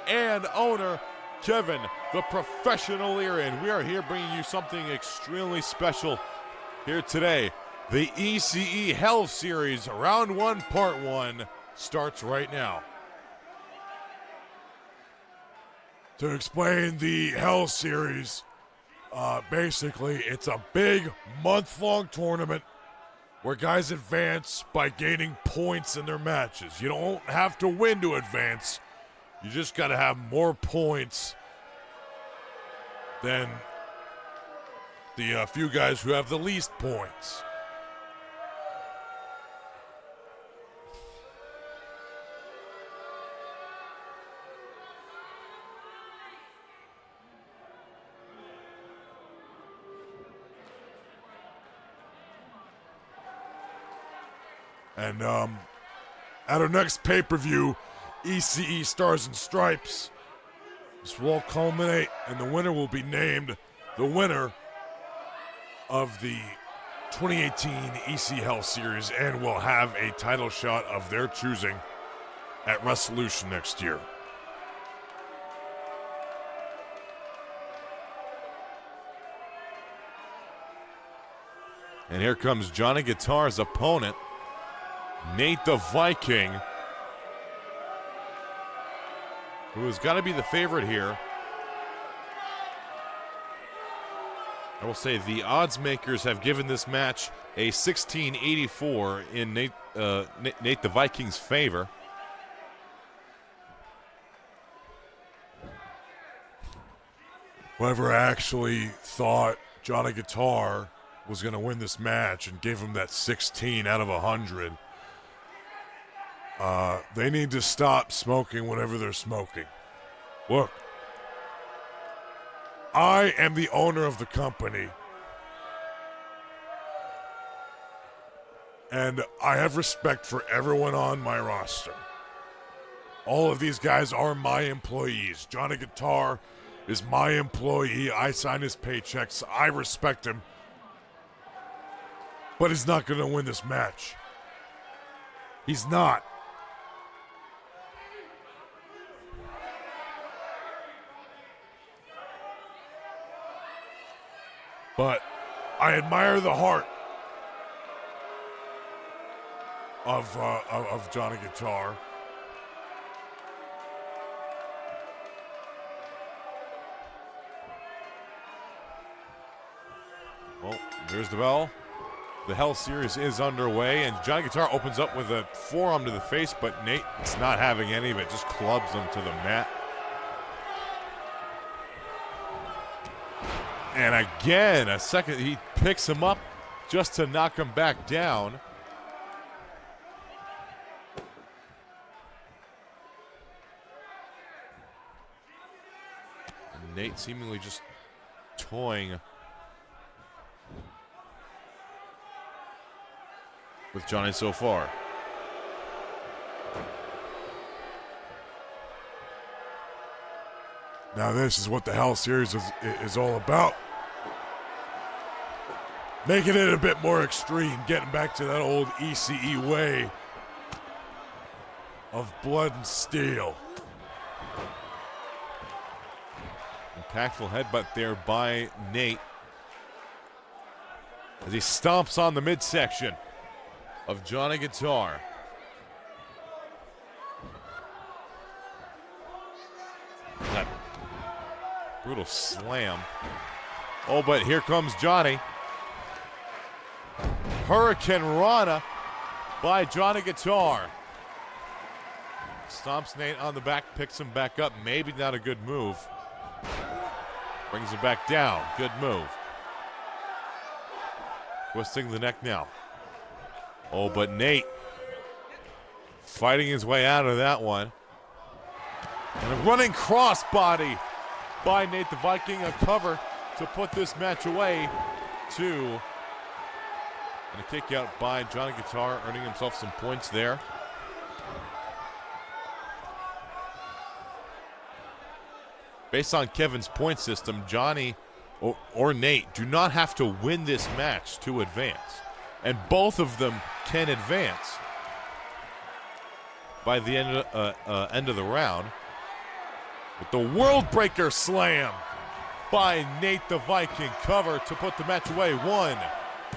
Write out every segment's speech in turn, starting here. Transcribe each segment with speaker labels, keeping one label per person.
Speaker 1: and owner, Kevin, the Professional Leary. And we are here bringing you something extremely special here today. The ECE Hell Series, Round 1, Part 1, starts right now.
Speaker 2: To explain the Hell Series, basically it's a big month-long tournament where guys advance by gaining points in their matches. You don't have to win to advance. You just got to have more points than the few guys who have the least points. And at our next pay-per-view, ECE Stars and Stripes, this will all culminate, and the winner will be named the winner of the 2018 ECE Hell Series and will have a title shot of their choosing at Resolution next year.
Speaker 1: And here comes Johnny Guitar's opponent, Nate the Viking, who has got to be the favorite here. I will say the odds makers have given this match a 1684 in Nate the Viking's favor.
Speaker 2: Whoever actually thought Johnny Guitar was going to win this match and gave him that 16 out of 100, they need to stop smoking whatever they're smoking. Look, I am the owner of the company, and I have respect for everyone on my roster. All of these guys are my employees. Johnny Guitar is my employee. I sign his paychecks. I respect him. But he's not going to win this match. He's not. But I admire the heart of Johnny Guitar.
Speaker 1: Well, there's the bell. The Hell Series is underway, and Johnny Guitar opens up with a forearm to the face, but Nate's not having any of it, just clubs him to the mat. And again, a second, he picks him up just to knock him back down. And Nate seemingly just toying with Johnny so far.
Speaker 2: Now this is what the Hell Series is all about. Making it a bit more extreme, getting back to that old ECE way of blood and steel.
Speaker 1: Impactful headbutt there by Nate as he stomps on the midsection of Johnny Guitar. That brutal slam. Oh, but here comes Johnny. Hurricane Rana by Johnny Guitar. Stomps Nate on the back, picks him back up. Maybe not a good move. Brings him back down. Good move. Twisting the neck now. Oh, but Nate fighting his way out of that one. And a running crossbody by Nate the Viking. A cover to put this match away. 2. And a kick out by Johnny Guitar, earning himself some points there. Based on Kevin's point system, Johnny or Nate do not have to win this match to advance. And both of them can advance by the end of the round. with the World Breaker Slam by Nate the Viking. Cover to put the match away. 1,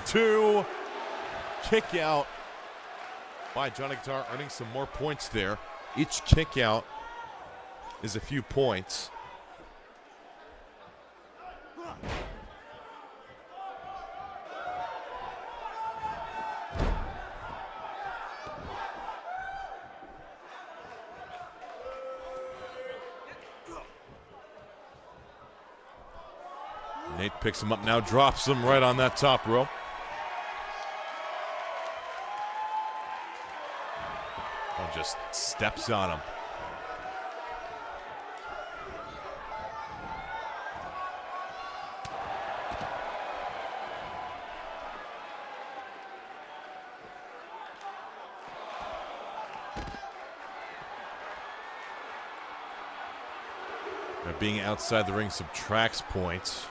Speaker 1: 2, kick out by Johnny Guitar, earning some more points there. Each kick out is a few points. Nate picks him up now, drops him right on that top rope. Oh, just steps on him. Now, being outside the ring subtracts points,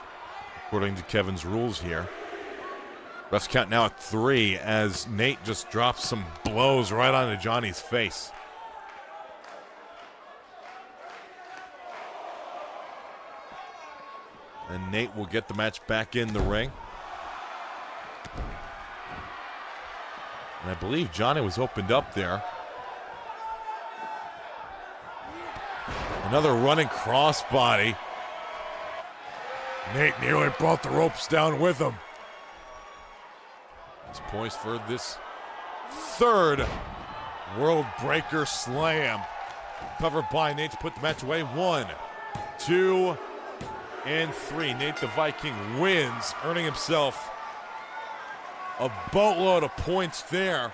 Speaker 1: according to Kevin's rules here. Refs count now at 3 as Nate just drops some blows right onto Johnny's face. And Nate will get the match back in the ring. And I believe Johnny was opened up there. Another running crossbody.
Speaker 2: Nate nearly brought the ropes down with him.
Speaker 1: He's poised for this third World Breaker Slam. Covered by Nate to put the match away. 1, 2, and 3. Nate the Viking wins, earning himself a boatload of points there.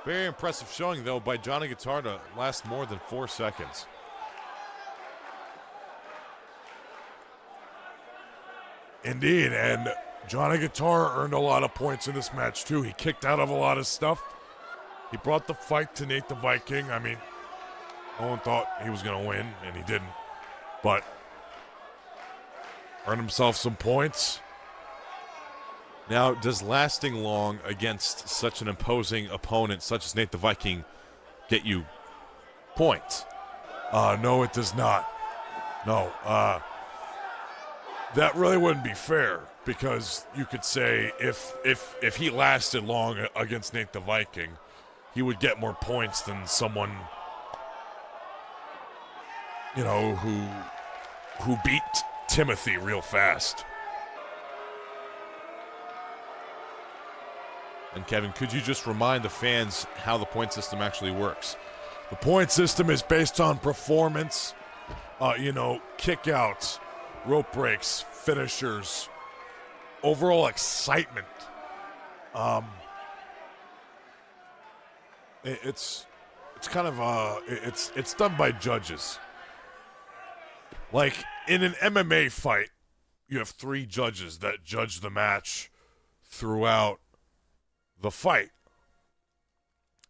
Speaker 1: Very impressive showing, though, by Johnny Guitar to last more than 4 seconds.
Speaker 2: Indeed, and Johnny Guitar earned a lot of points in this match, too. He kicked out of a lot of stuff. He brought the fight to Nate the Viking. I mean, no one thought he was going to win, and he didn't. But earned himself some points.
Speaker 1: Now, does lasting long against such an imposing opponent, such as Nate the Viking, get you points?
Speaker 2: No, it does not. No, that really wouldn't be fair, because you could say if he lasted long against Nate the Viking, he would get more points than someone, you know, who beat Timothy real fast.
Speaker 1: And Kevin, could you just remind the fans how the point system actually works?
Speaker 2: The point system is based on performance, kickouts, rope breaks, finishers, overall excitement. It's kind of it's done by judges. Like in an MMA fight, you have 3 judges that judge the match throughout the fight.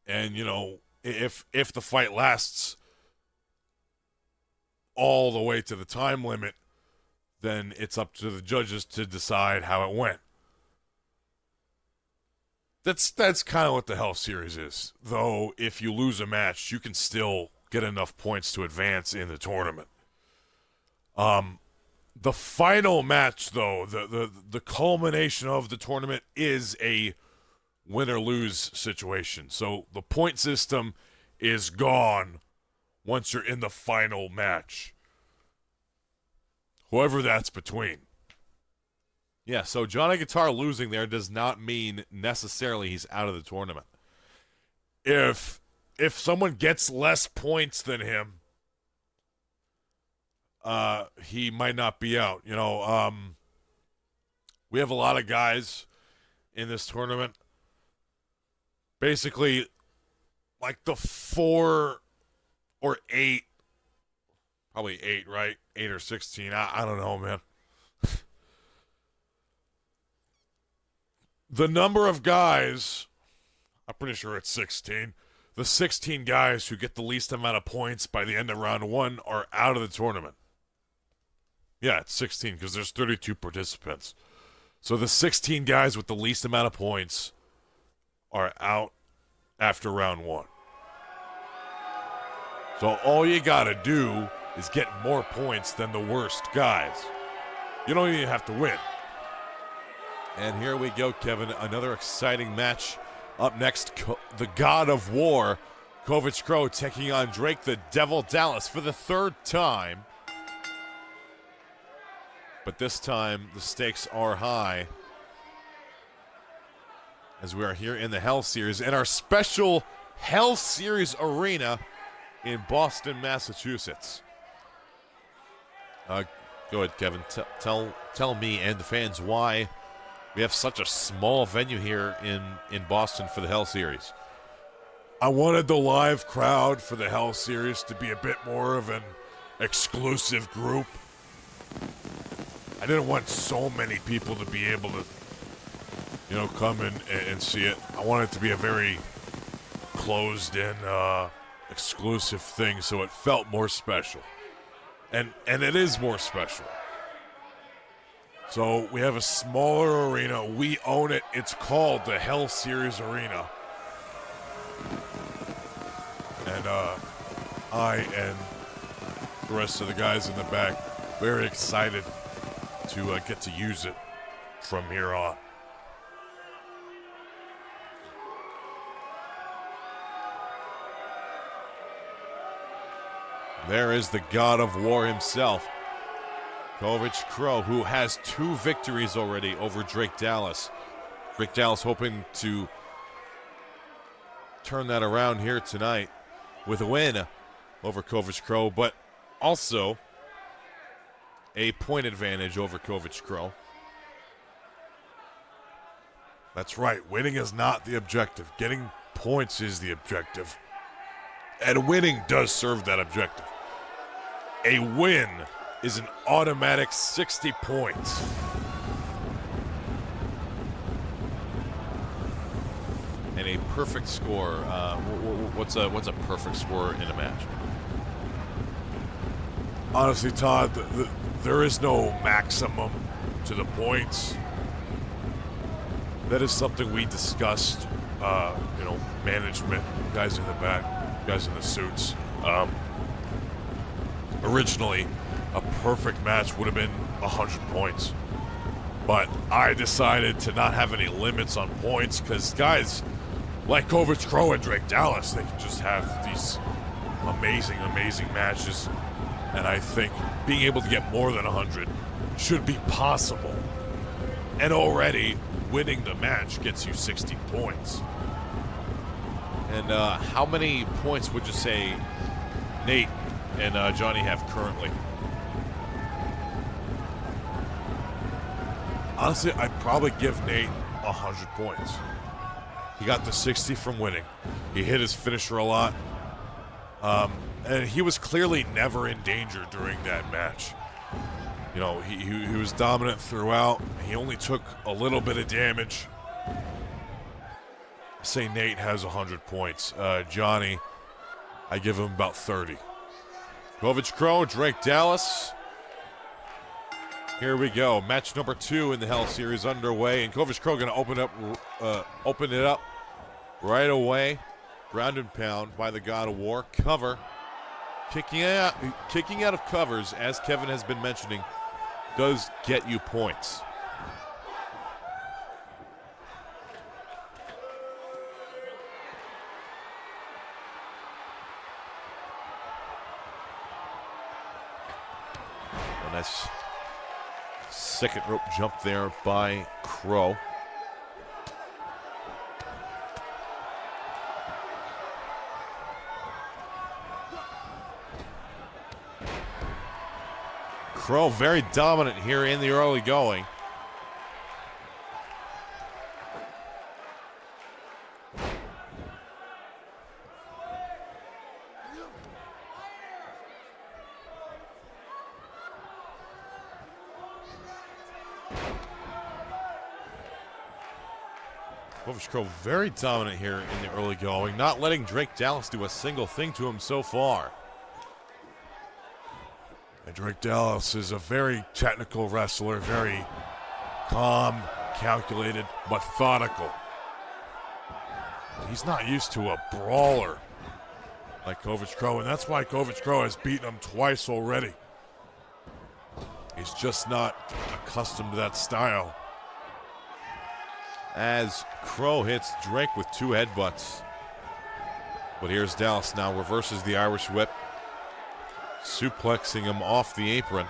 Speaker 2: And if the fight lasts all the way to the time limit, then it's up to the judges to decide how it went. That's kind of what the Hell Series is. Though if you lose a match, you can still get enough points to advance in the tournament. The final match, though, the culmination of the tournament is a win or lose situation. So the point system is gone once you're in the final match, whoever that's between.
Speaker 1: Yeah, so Johnny Guitar losing there does not mean necessarily he's out of the tournament.
Speaker 2: If someone gets less points than him, he might not be out. We have a lot of guys in this tournament. Basically, like the 4 or 8, probably 8, right? 8 or 16. I don't know, man. The number of guys, I'm pretty sure it's 16. The 16 guys who get the least amount of points by the end of round 1 are out of the tournament. Yeah, it's 16 because there's 32 participants. So the 16 guys with the least amount of points are out after round 1. So all you got to do is get more points than the worst guys. You don't even have to win.
Speaker 1: And here we go, Kevin. Another exciting match. Up next, the God of War, Kovic Crow, taking on Drake the Devil Dallas for the third time. But this time, the stakes are high, as we are here in the Hell Series, in our special Hell Series arena in Boston, Massachusetts. Go ahead, Kevin. Tell me and the fans why we have such a small venue here in Boston for the Hell Series.
Speaker 2: I wanted the live crowd for the Hell Series to be a bit more of an exclusive group. I didn't want so many people to be able to, come and see it. I wanted it to be a very closed-in, exclusive thing, so it felt more special. And it is more special. So we have a smaller arena. We own it. It's called the Hell Series Arena. And I and the rest of the guys in the back, very excited to get to use it from here on.
Speaker 1: There is the God of War himself, Kovic Crow, who has 2 victories already over Drake Dallas. Drake Dallas hoping to turn that around here tonight with a win over Kovic Crow, but also a point advantage over Kovic Crow.
Speaker 2: That's right. Winning is not the objective. Getting points is the objective. And winning does serve that objective. A win is an automatic 60 points.
Speaker 1: And a perfect score. What's a perfect score in a match?
Speaker 2: Honestly, Todd, there is no maximum to the points. That is something we discussed, management, guys in the back, guys in the suits. Originally, a perfect match would have been 100 points. But I decided to not have any limits on points because guys like Kovic Crow and Drake Dallas, they can just have these amazing, amazing matches. And I think being able to get more than 100 should be possible. And already winning the match gets you 60 points.
Speaker 1: And how many points would you say Nate and Johnny have currently?
Speaker 2: Honestly, I'd probably give Nate 100 points. He got the 60 from winning. He hit his finisher a lot. And he was clearly never in danger during that match. He was dominant throughout. He only took a little bit of damage. I say Nate has 100 points. Johnny, I give him about 30.
Speaker 1: Kovic Crow, Drake Dallas. Here we go. Match number 2 in the Hell Series underway. And Kovic Crow going to open it up right away. Ground and pound by the God of War. Cover. Kicking out of covers, as Kevin has been mentioning, does get you points. A nice second rope jump there by Crow. Crow very dominant here in the early going. Kovic Crow very dominant here in the early going, not letting Drake Dallas do a single thing to him so far.
Speaker 2: And Drake Dallas is a very technical wrestler, very calm, calculated, methodical. He's not used to a brawler. by Kovic Crow, and that's why Kovic Crow has beaten him twice already. He's just not accustomed to that style.
Speaker 1: As Crow hits Drake with 2 headbutts. But here's Dallas now, reverses the Irish whip, suplexing him off the apron.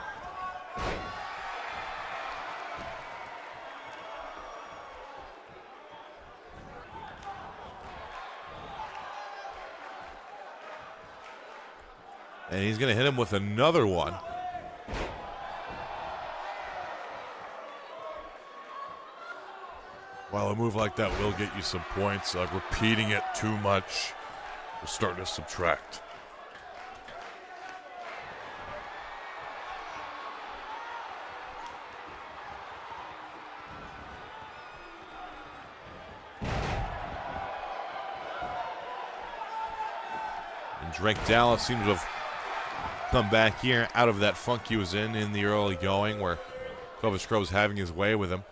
Speaker 1: And he's going to hit him with another one.
Speaker 2: While a move like that will get you some points, repeating it too much will start to subtract.
Speaker 1: And Drake Dallas seems to have come back here out of that funk he was in the early going where Kovic Crow was having his way with him.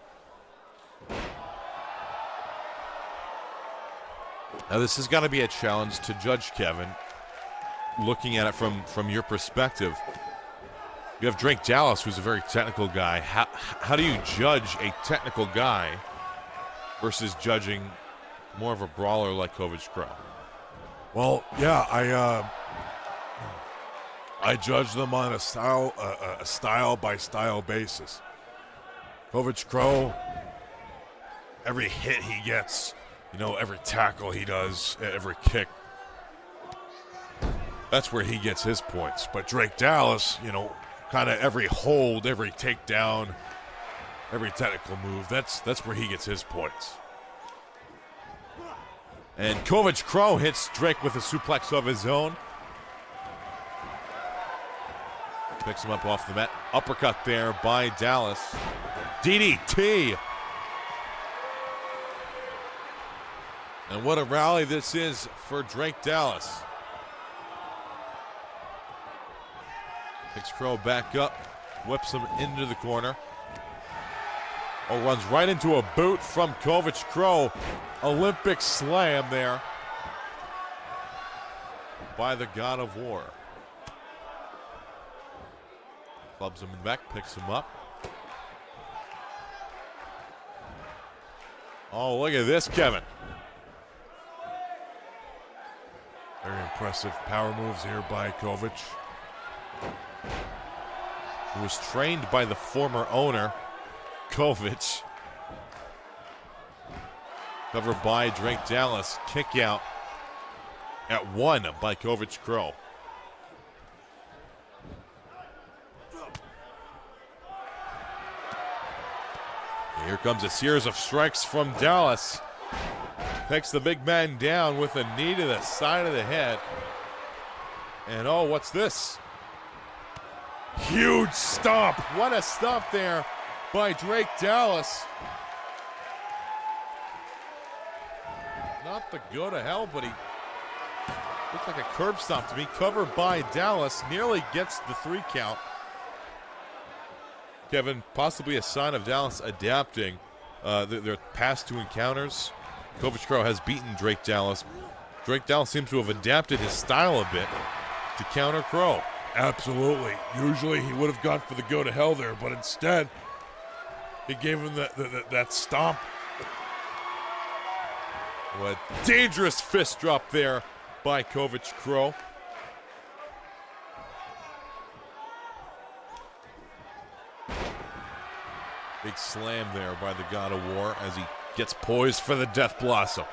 Speaker 1: Now this has got to be a challenge to judge, Kevin. Looking at it from your perspective, you have Drake Dallas, who's a very technical guy. How do you judge a technical guy versus judging more of a brawler like Kovic Crow?
Speaker 2: Well, yeah, I judge them on a style by style basis. Kovic Crow, every hit he gets, every tackle he does, every kick, that's where he gets his points. But Drake Dallas, kind of every hold, every takedown, every technical move, that's where he gets his points.
Speaker 1: And Kovic Crow hits Drake with a suplex of his own. Picks him up off the mat. Uppercut there by Dallas. DDT. And what a rally this is for Drake Dallas. Picks Crow back up. Whips him into the corner. Oh, runs right into a boot from Kovic Crow. Olympic slam there by the God of War. Clubs him in the back, picks him up. Oh, look at this, Kevin.
Speaker 2: Very impressive power moves here by Kovic,
Speaker 1: who was trained by the former owner, Kovic. Covered by Drake Dallas. Kick out at 1 by Kovic Crow. Here comes a series of strikes from Dallas. Takes the big man down with a knee to the side of the head. And oh, what's this?
Speaker 2: huge stomp.
Speaker 1: What a stomp there by Drake Dallas. Not the go to hell, but he looked like a curb stomp to me. Covered by Dallas, nearly gets the 3 count. Kevin, possibly a sign of Dallas adapting their past 2 encounters. Kovic Crow has beaten Drake Dallas. Drake Dallas seems to have adapted his style a bit to counter Crow.
Speaker 2: Absolutely. Usually he would have gone for the go to hell there, but instead he gave him that stomp.
Speaker 1: What a dangerous fist drop there by Kovic Crow. Big slam there by the God of War as he gets poised for the Death Blossom.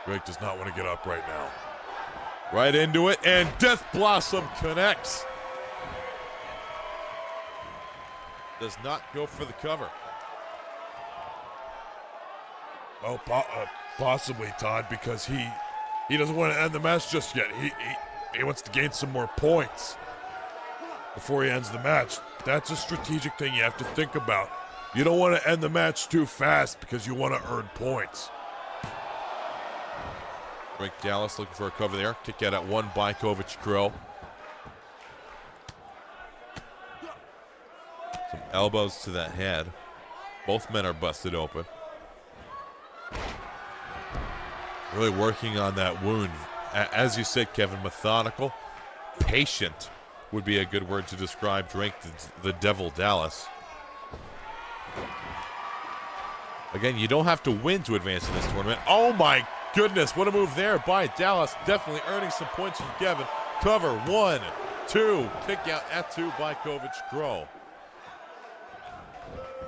Speaker 2: Drake does not want to get up right now.
Speaker 1: Right into it, and Death Blossom connects. Does not go for the cover.
Speaker 2: Well, possibly, Todd, because he doesn't want to end the match just yet. He wants to gain some more points before he ends the match. That's a strategic thing you have to think about. You don't want to end the match too fast because you want to earn points.
Speaker 1: Drake Dallas looking for a cover there. Kick out at 1 by Kovic Crow. Some elbows to the head. Both men are busted open. Really working on that wound as you said, Kevin, methodical, patient would be a good word to describe Drake the Devil Dallas. Again, you don't have to win to advance in this tournament. Oh my goodness, what a move there by Dallas. Definitely earning some points from Kevin. Cover, 1, 2, kick out at 2 by Kovic Crow.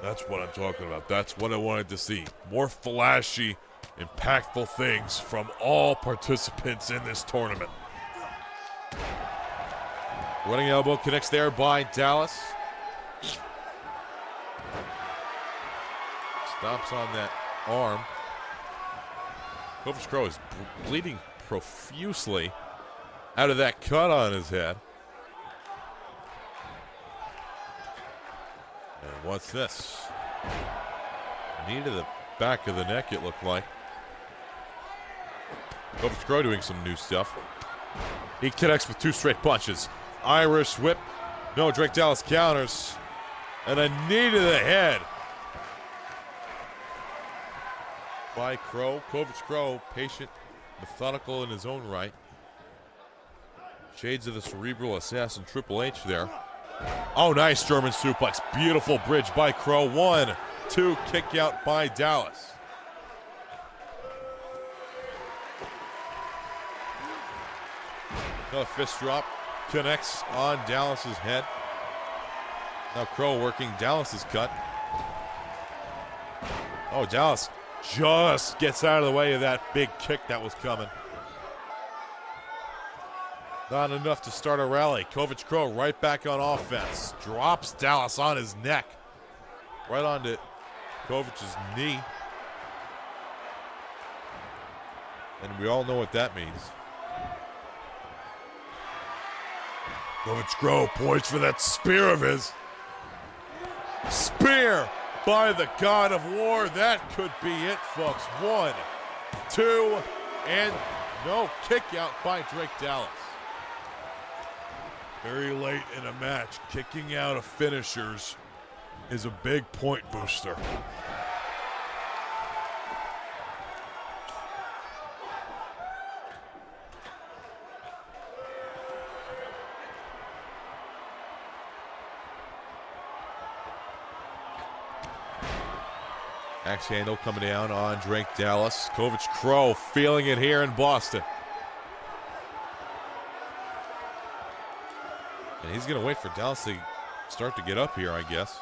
Speaker 2: That's what I'm talking about. That's what I wanted to see. More flashy, impactful things from all participants in this tournament.
Speaker 1: Running elbow connects there by Dallas. Stops on that arm. Kovic Crow is bleeding profusely out of that cut on his head. And what's this? Knee to the back of the neck, it looked like. Kovic Crow doing some new stuff. He connects with 2 straight punches. Irish whip. No, Drake Dallas counters. And a knee to the head by Crow. Kovic Crow, patient, methodical in his own right. Shades of the cerebral assassin Triple H there. Oh, nice German suplex. Beautiful bridge by Crow. 1, 2, kick out by Dallas. Another fist drop. Connects on Dallas's head. Now Crow working Dallas's cut. Oh, Dallas just gets out of the way of that big kick that was coming. Not enough to start a rally. Kovic Crow right back on offense. Drops Dallas on his neck. Right onto Kovic's knee. And we all know what that means.
Speaker 2: Kovic Crow poised for that spear of his.
Speaker 1: Spear by the God of War. That could be it, folks. 1, 2, and no, kick out by Drake Dallas.
Speaker 2: Very late in a match, kicking out of finishers is a big point booster.
Speaker 1: Axe handle coming down on Drake Dallas. Kovic Crow feeling it here in Boston. And he's going to wait for Dallas to start to get up here, I guess.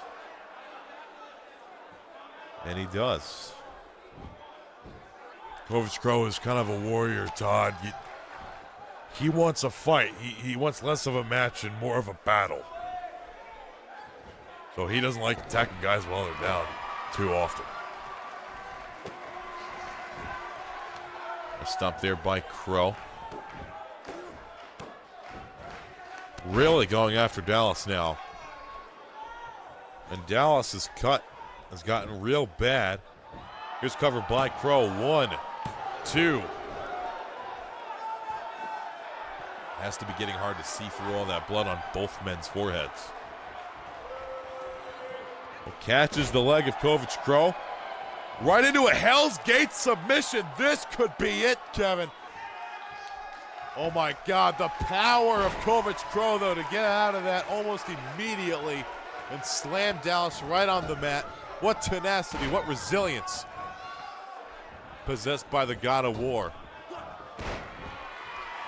Speaker 1: And he does.
Speaker 2: Kovic Crow is kind of a warrior, Todd. He wants a fight. He wants less of a match and more of a battle. So he doesn't like attacking guys while they're down too often.
Speaker 1: A stop there by Crow. Really going after Dallas now. And Dallas's cut has gotten real bad. Here's covered by Crow. 1, 2. Has to be getting hard to see through all that blood on both men's foreheads. Well, catches the leg of Kovic Crow. Right into a Hell's Gate submission. This could be it, Kevin. Oh my God, the power of Kovic Crow, though, to get out of that almost immediately and slam Dallas right on the mat. What tenacity, what resilience possessed by the God of War.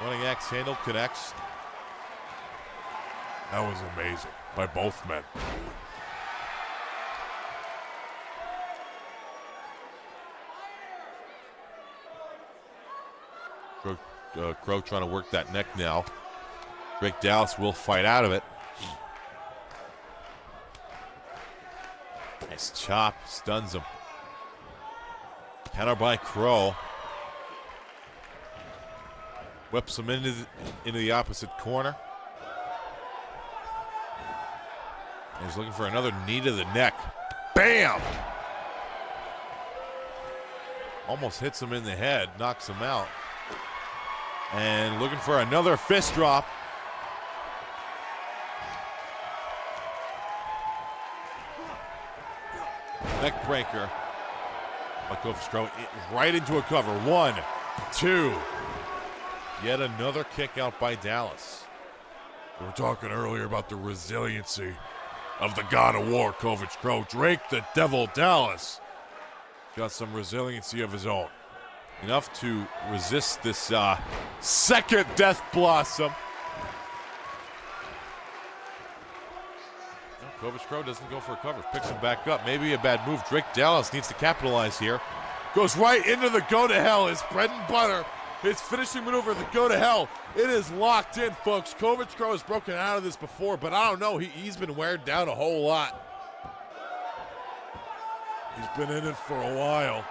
Speaker 1: Running axe handle connects.
Speaker 2: That was amazing by both men.
Speaker 1: Crow trying to work that neck now. Drake Dallas will fight out of it. Nice chop, stuns him. Counter by Crow. Whips him into the opposite corner. And he's looking for another knee to the neck. Bam! Almost hits him in the head, knocks him out. And looking for another fist drop. Neck breaker. By Kovic Crow right into a cover. 1, 2. Yet another kick out by Dallas.
Speaker 2: We were talking earlier about the resiliency of the God of War, Kovic Crow. Drake the Devil Dallas got some resiliency of his own.
Speaker 1: Enough to resist this second Death Blossom. No, Kovic Crow doesn't go for a cover. Picks him back up. Maybe a bad move. Drake Dallas needs to capitalize here. Goes right into the go to hell. His bread and butter. His finishing maneuver, the go to hell. It is locked in, folks. Kovic Crow has broken out of this before, but I don't know. He's been wearing down a whole lot.
Speaker 2: He's been in it for a while.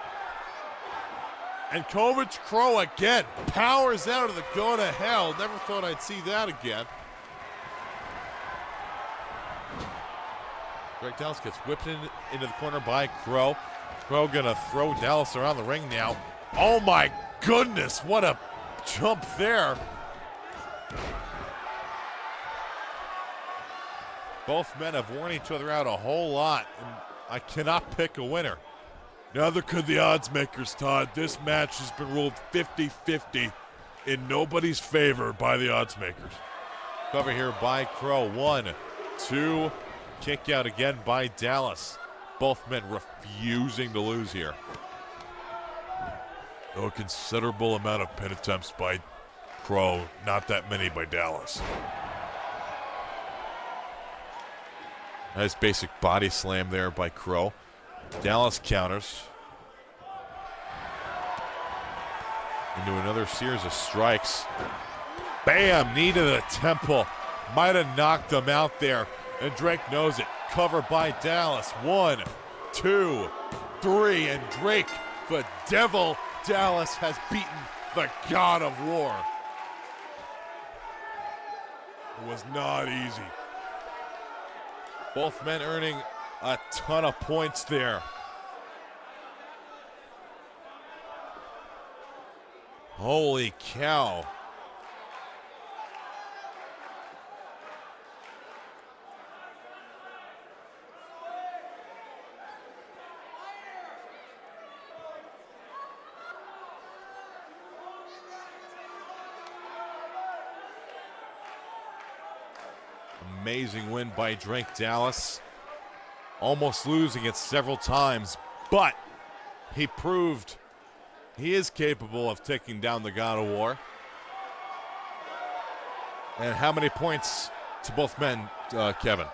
Speaker 1: And Kovic Crow again powers out of the go to hell. Never thought I'd see that again. Drake Dallas gets whipped into the corner by Crow. Crow gonna throw Dallas around the ring now. Oh my goodness, what a jump there. Both men have worn each other out a whole lot, and I cannot pick a winner.
Speaker 2: Neither could the odds makers, Todd. This match has been ruled 50-50 in nobody's favor by the odds makers.
Speaker 1: Cover here by Crow. 1, 2, kick out again by Dallas. Both men refusing to lose here.
Speaker 2: A considerable amount of pin attempts by Crow, not that many by Dallas.
Speaker 1: Nice basic body slam there by Crow. Dallas counters into another series of strikes. Bam! Knee to the temple. Might have knocked him out there. And Drake knows it. Cover by Dallas. 1, 2, 3. And Drake, the Devil Dallas, has beaten the God of War.
Speaker 2: It was not easy.
Speaker 1: Both men earning a ton of points there. Holy cow. Amazing win by Drake Dallas. Almost losing it several times, but he proved he is capable of taking down the God of War. And how many points to both men, Kevin?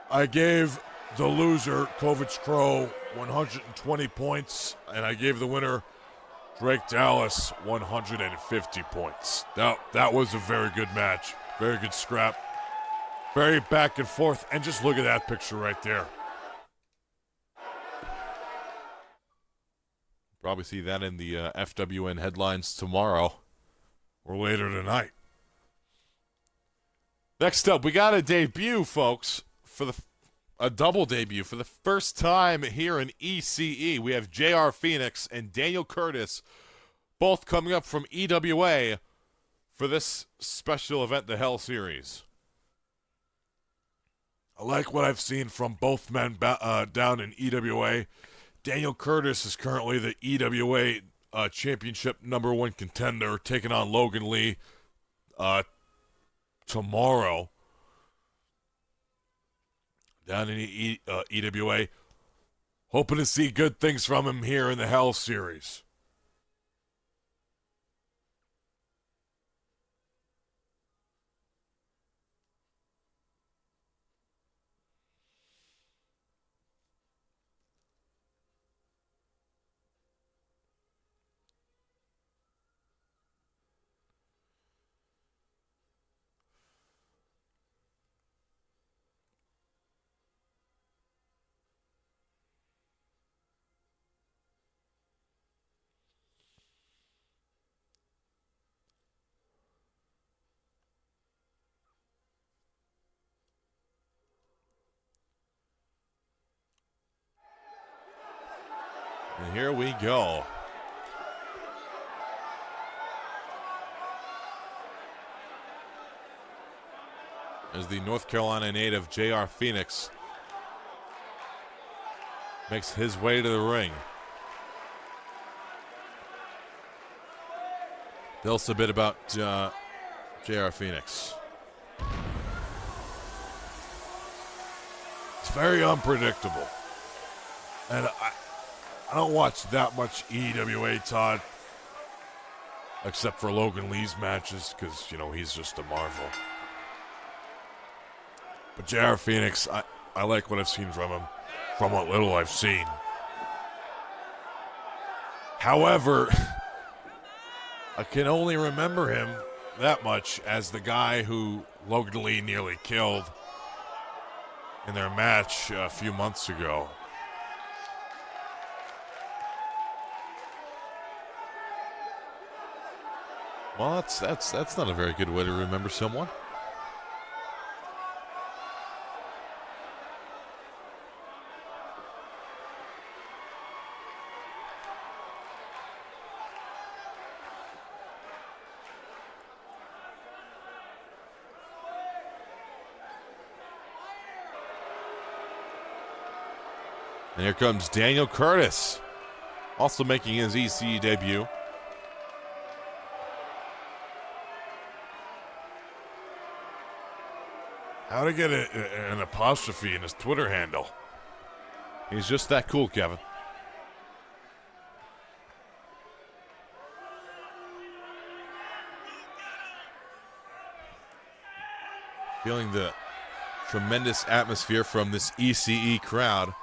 Speaker 2: I gave the loser, Kovic Crow, 120 points, and I gave the winner, Drake Dallas, 150 points. That was a very good match. Very good scrap. Very back and forth, and just look at that picture right there.
Speaker 1: Probably see that in the FWN headlines tomorrow
Speaker 2: or later tonight.
Speaker 1: Next up, we got a debut, folks, for a double debut for the first time here in ECE. We have JR Phoenix and Daniel Curtis, both coming up from EWA for this special event, the Hell Series.
Speaker 2: I like what I've seen from both men down in EWA. Daniel Curtis is currently the EWA championship #1 contender, taking on Logan Lee tomorrow down in EWA. Hoping to see good things from him here in the Hell Series.
Speaker 1: And here we go. As the North Carolina native JR Phoenix makes his way to the ring. They'll submit about JR Phoenix.
Speaker 2: It's very unpredictable. And I don't watch that much EWA, Todd. Except for Logan Lee's matches, because, you know, he's just a marvel. But JR Phoenix, I like what I've seen from him, from what little I've seen. However, I can only remember him that much as the guy who Logan Lee nearly killed in their match a few months ago.
Speaker 1: Well, that's not a very good way to remember someone. And here comes Daniel Curtis, also making his ECE debut.
Speaker 2: How to get an apostrophe in his Twitter handle?
Speaker 1: He's just that cool, Kevin. Feeling the tremendous atmosphere from this ECE crowd.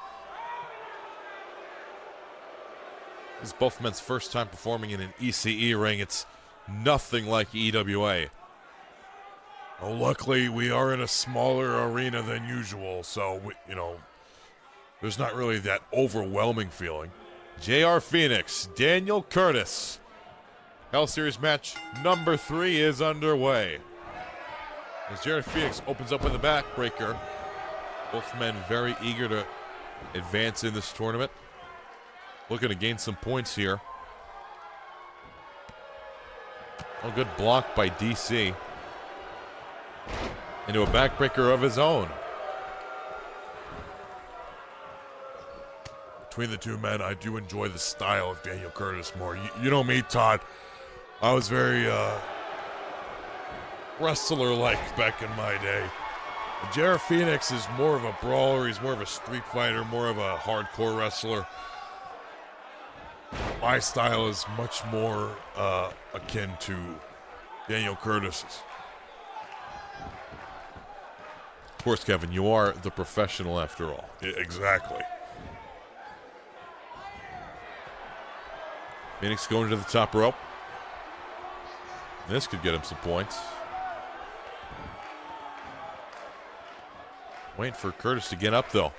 Speaker 1: This is both men's first time performing in an ECE ring. It's nothing like EWA.
Speaker 2: Well, luckily, we are in a smaller arena than usual, so, there's not really that overwhelming feeling.
Speaker 1: JR Phoenix, Daniel Curtis. Hell Series match number 3 is underway. As JR Phoenix opens up with a backbreaker. Both men very eager to advance in this tournament. Looking to gain some points here. A good block by DC. Into a backbreaker of his own.
Speaker 2: Between the two men, I do enjoy the style of Daniel Curtis more. You know me, Todd. I was very wrestler-like back in my day. JR Phoenix is more of a brawler. He's more of a street fighter, more of a hardcore wrestler. My style is much more akin to Daniel Curtis's.
Speaker 1: Of course, Kevin, you are the professional after all.
Speaker 2: Exactly.
Speaker 1: Phoenix going to the top rope. This could get him some points. Waiting for Curtis to get up, though.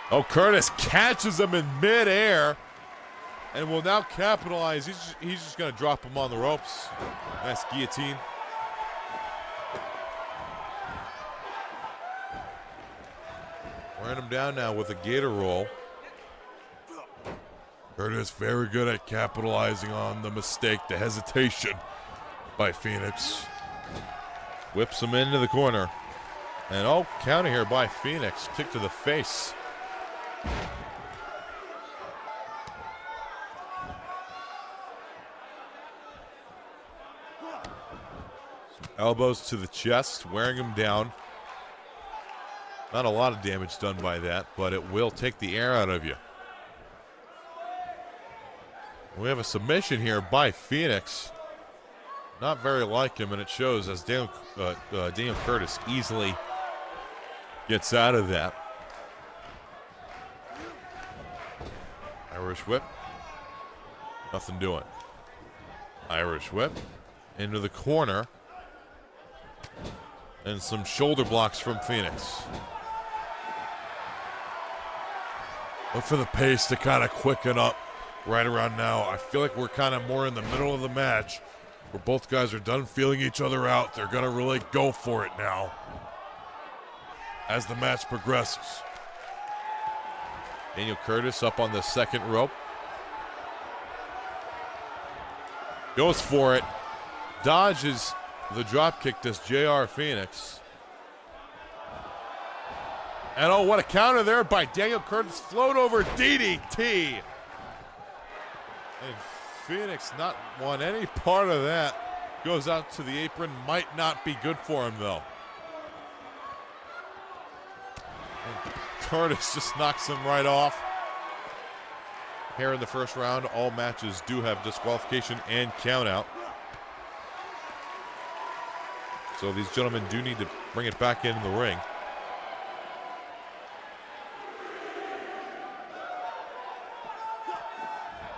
Speaker 1: Oh, Curtis catches him in midair and will now capitalize. He's just going to drop him on the ropes. Nice guillotine. Wearing him down now with a gator roll.
Speaker 2: Curtis very good at capitalizing on the mistake, the hesitation by Phoenix.
Speaker 1: Whips him into the corner. And counter here by Phoenix. Kick to the face. Some elbows to the chest, wearing him down. Not a lot of damage done by that, but it will take the air out of you. We have a submission here by Phoenix. Not very like him, and it shows as Daniel Curtis easily gets out of that. Irish whip. Nothing doing. Irish whip. Into the corner. And some shoulder blocks from Phoenix.
Speaker 2: Look for the pace to kind of quicken up right around now. I feel like we're kind of more in the middle of the match where both guys are done feeling each other out. They're going to really go for it now as the match progresses.
Speaker 1: Daniel Curtis up on the second rope. Goes for it. Dodges the drop kick, does JR Phoenix. And what a counter there by Daniel Curtis. Float over DDT. And Phoenix not want any part of that. Goes out to the apron. Might not be good for him, though. And Curtis just knocks him right off. Here in the first round, all matches do have disqualification and countout. So these gentlemen do need to bring it back into the ring.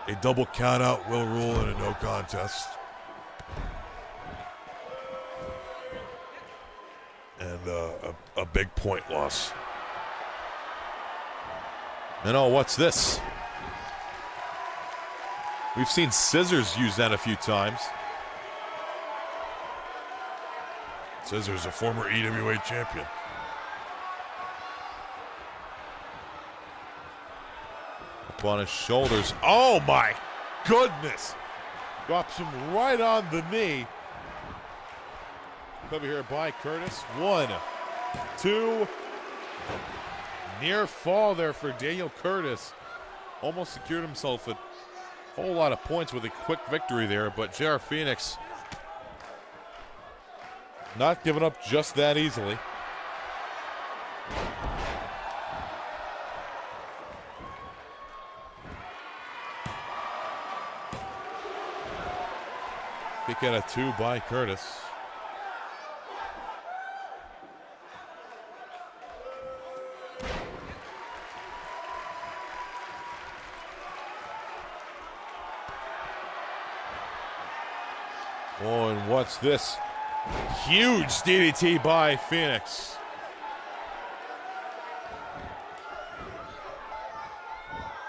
Speaker 2: A double countout will rule in a no contest. And a big point loss.
Speaker 1: And oh, what's this? We've seen Scissors use that a few times.
Speaker 2: Scissors, a former EWA champion.
Speaker 1: Up on his shoulders. Oh my goodness! Drops him right on the knee. Cover here by Curtis. 1, 2. Near fall there for Daniel Curtis. Almost secured himself a whole lot of points with a quick victory there, but JR Phoenix not giving up just that easily. Kick out of 2 by Curtis. Oh, and what's this? Huge DDT by Phoenix.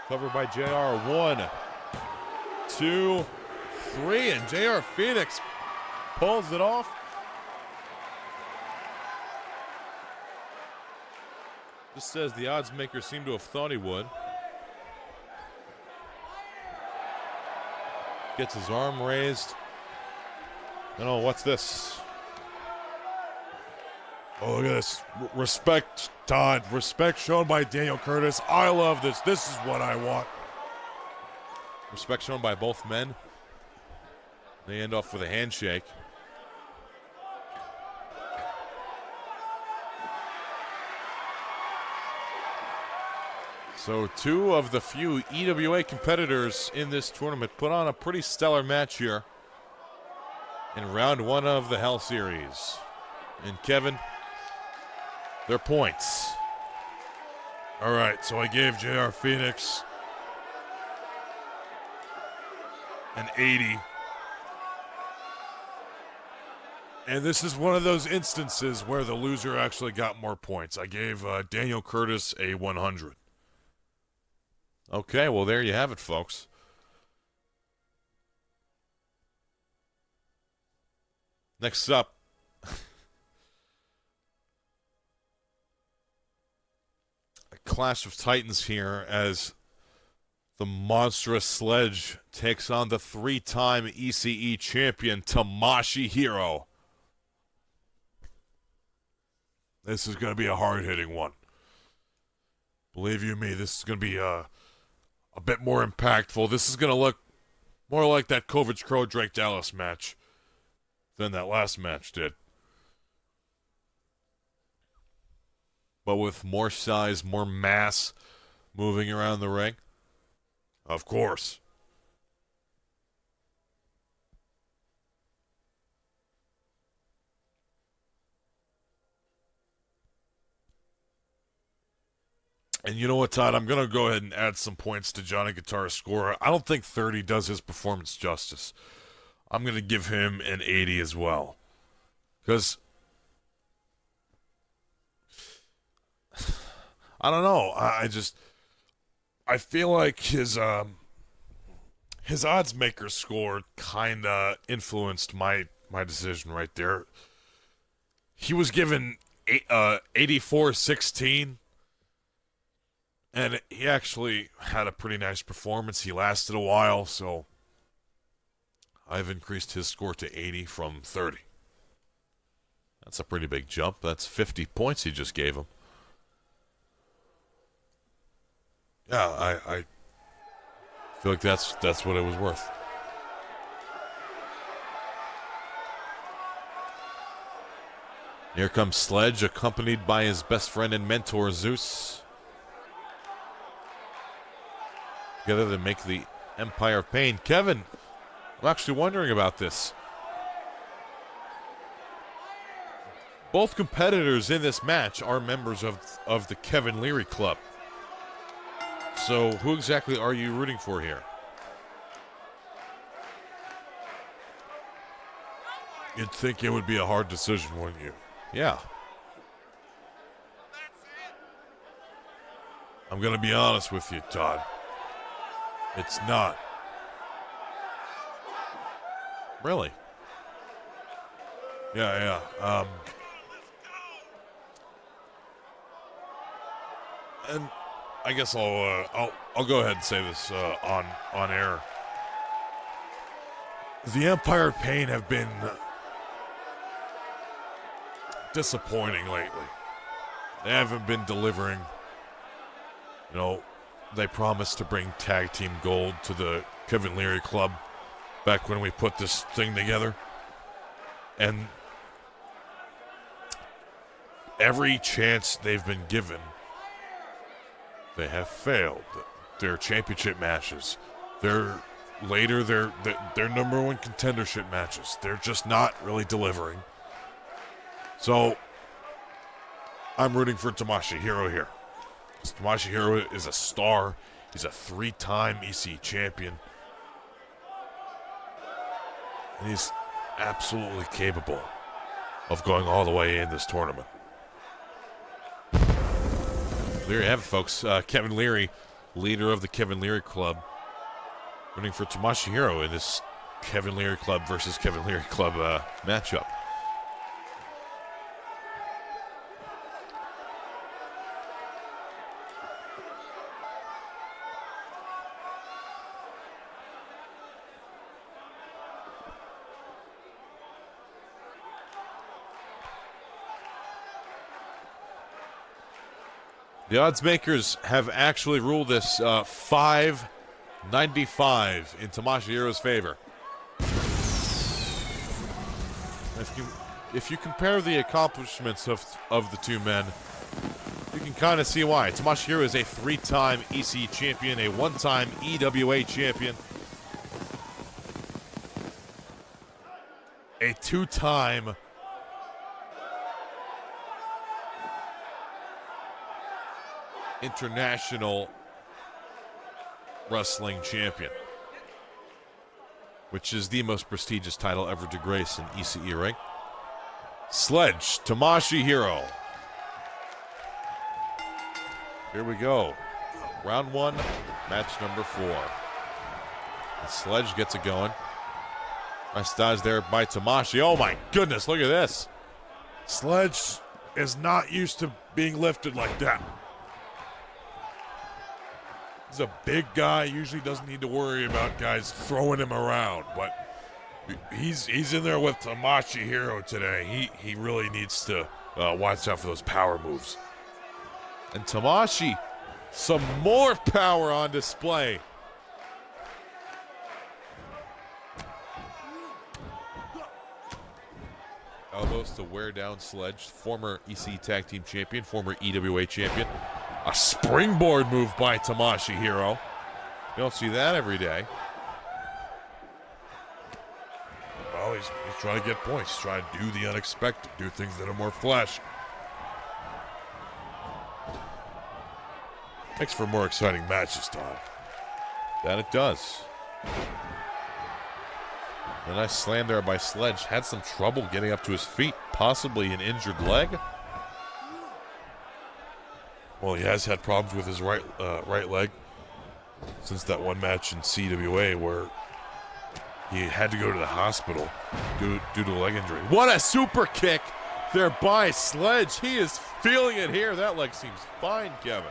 Speaker 1: Covered by JR. 1, 2, 3, and JR Phoenix pulls it off. Just as the odds maker seemed to have thought he would. Gets his arm raised. Oh, what's this?
Speaker 2: Oh, look at this. Respect, Todd. Respect shown by Daniel Curtis. I love this. This is what I want.
Speaker 1: Respect shown by both men. They end off with a handshake. So 2 of the few EWA competitors in this tournament put on a pretty stellar match here in round 1 of the Hell Series. And Kevin, their points.
Speaker 2: All right, so I gave JR Phoenix an 80. And this is one of those instances where the loser actually got more points. I gave Daniel Curtis a 100.
Speaker 1: Okay, well, there you have it, folks. Next up, a clash of titans here as the monstrous Sledge takes on the 3-time ECE champion, Tomoshihiro.
Speaker 2: This is going to be a hard-hitting one. Believe you me, this is going to be a bit more impactful. This is going to look more like that Kovic Crow Drake Dallas match than that last match did.
Speaker 1: But with more size, more mass moving around the ring.
Speaker 2: Of course. And you know what, Todd? I'm going to go ahead and add some points to Johnny Guitar's score. I don't think 30 does his performance justice. I'm going to give him an 80 as well. Because I don't know. I feel like his odds maker score kind of influenced my decision right there. He was given 84-16. And he actually had a pretty nice performance. He lasted a while, so I've increased his score to 80 from 30. That's a pretty big jump. That's 50 points he just gave him. Yeah, I feel like that's what it was worth.
Speaker 1: Here comes Sledge, accompanied by his best friend and mentor, Zeus. Together they make the Empire of Pain. Kevin, I'm actually wondering about this. Both competitors in this match are members of the Kevin Leary Club. So who exactly are you rooting for here?
Speaker 2: You'd think it would be a hard decision, wouldn't you?
Speaker 1: Yeah.
Speaker 2: I'm going to be honest with you, Todd. It's not.
Speaker 1: Really?
Speaker 2: Yeah. And I guess I'll go ahead and say this on air. The Empire of Pain have been disappointing lately. They haven't been delivering. You know, they promised to bring tag team gold to the Kevin Leary Club back when we put this thing together. And every chance they've been given, they have failed. Their championship matches, their number one contendership matches, they're just not really delivering. So I'm rooting for Tomoshihiro here. Tomoshihiro is a star. He's a 3-time EC champion. And he's absolutely capable of going all the way in this tournament.
Speaker 1: There you have it, folks. Kevin Leary, leader of the Kevin Leary Club, rooting for Tomoshihiro in this Kevin Leary Club versus Kevin Leary Club matchup. The odds makers have actually ruled this 595 in Tomashihiro's favor. If you compare the accomplishments of the two men, you can kind of see why. Tomoshihiro is a 3-time EC champion, a 1-time EWA champion, a 2-time international wrestling champion, which is the most prestigious title ever to grace an ECE ring. Sledge, Tomoshihiro. Here we go. Round 1, match number 4. And Sledge gets it going. Nice dodge there by Tomoshi. Oh my goodness, look at this.
Speaker 2: Sledge is not used to being lifted like that. He's a big guy, usually doesn't need to worry about guys throwing him around, but he's in there with Tomoshihiro today. He really needs to watch out for those power moves.
Speaker 1: And Tomoshi, some more power on display. Elbows to wear down Sledge, former EC Tag Team Champion, former EWA Champion. A springboard move by Tomoshihiro. You don't see that every day.
Speaker 2: Well, he's trying to get points. He's trying to do the unexpected, do things that are more flashy. Makes for more exciting matches, Todd.
Speaker 1: That it does. A nice slam there by Sledge. Had some trouble getting up to his feet, possibly an injured leg.
Speaker 2: Well, he has had problems with his right leg since that one match in CWA where he had to go to the hospital due to a leg injury.
Speaker 1: What a super kick there by Sledge. He is feeling it here. That leg seems fine, Kevin.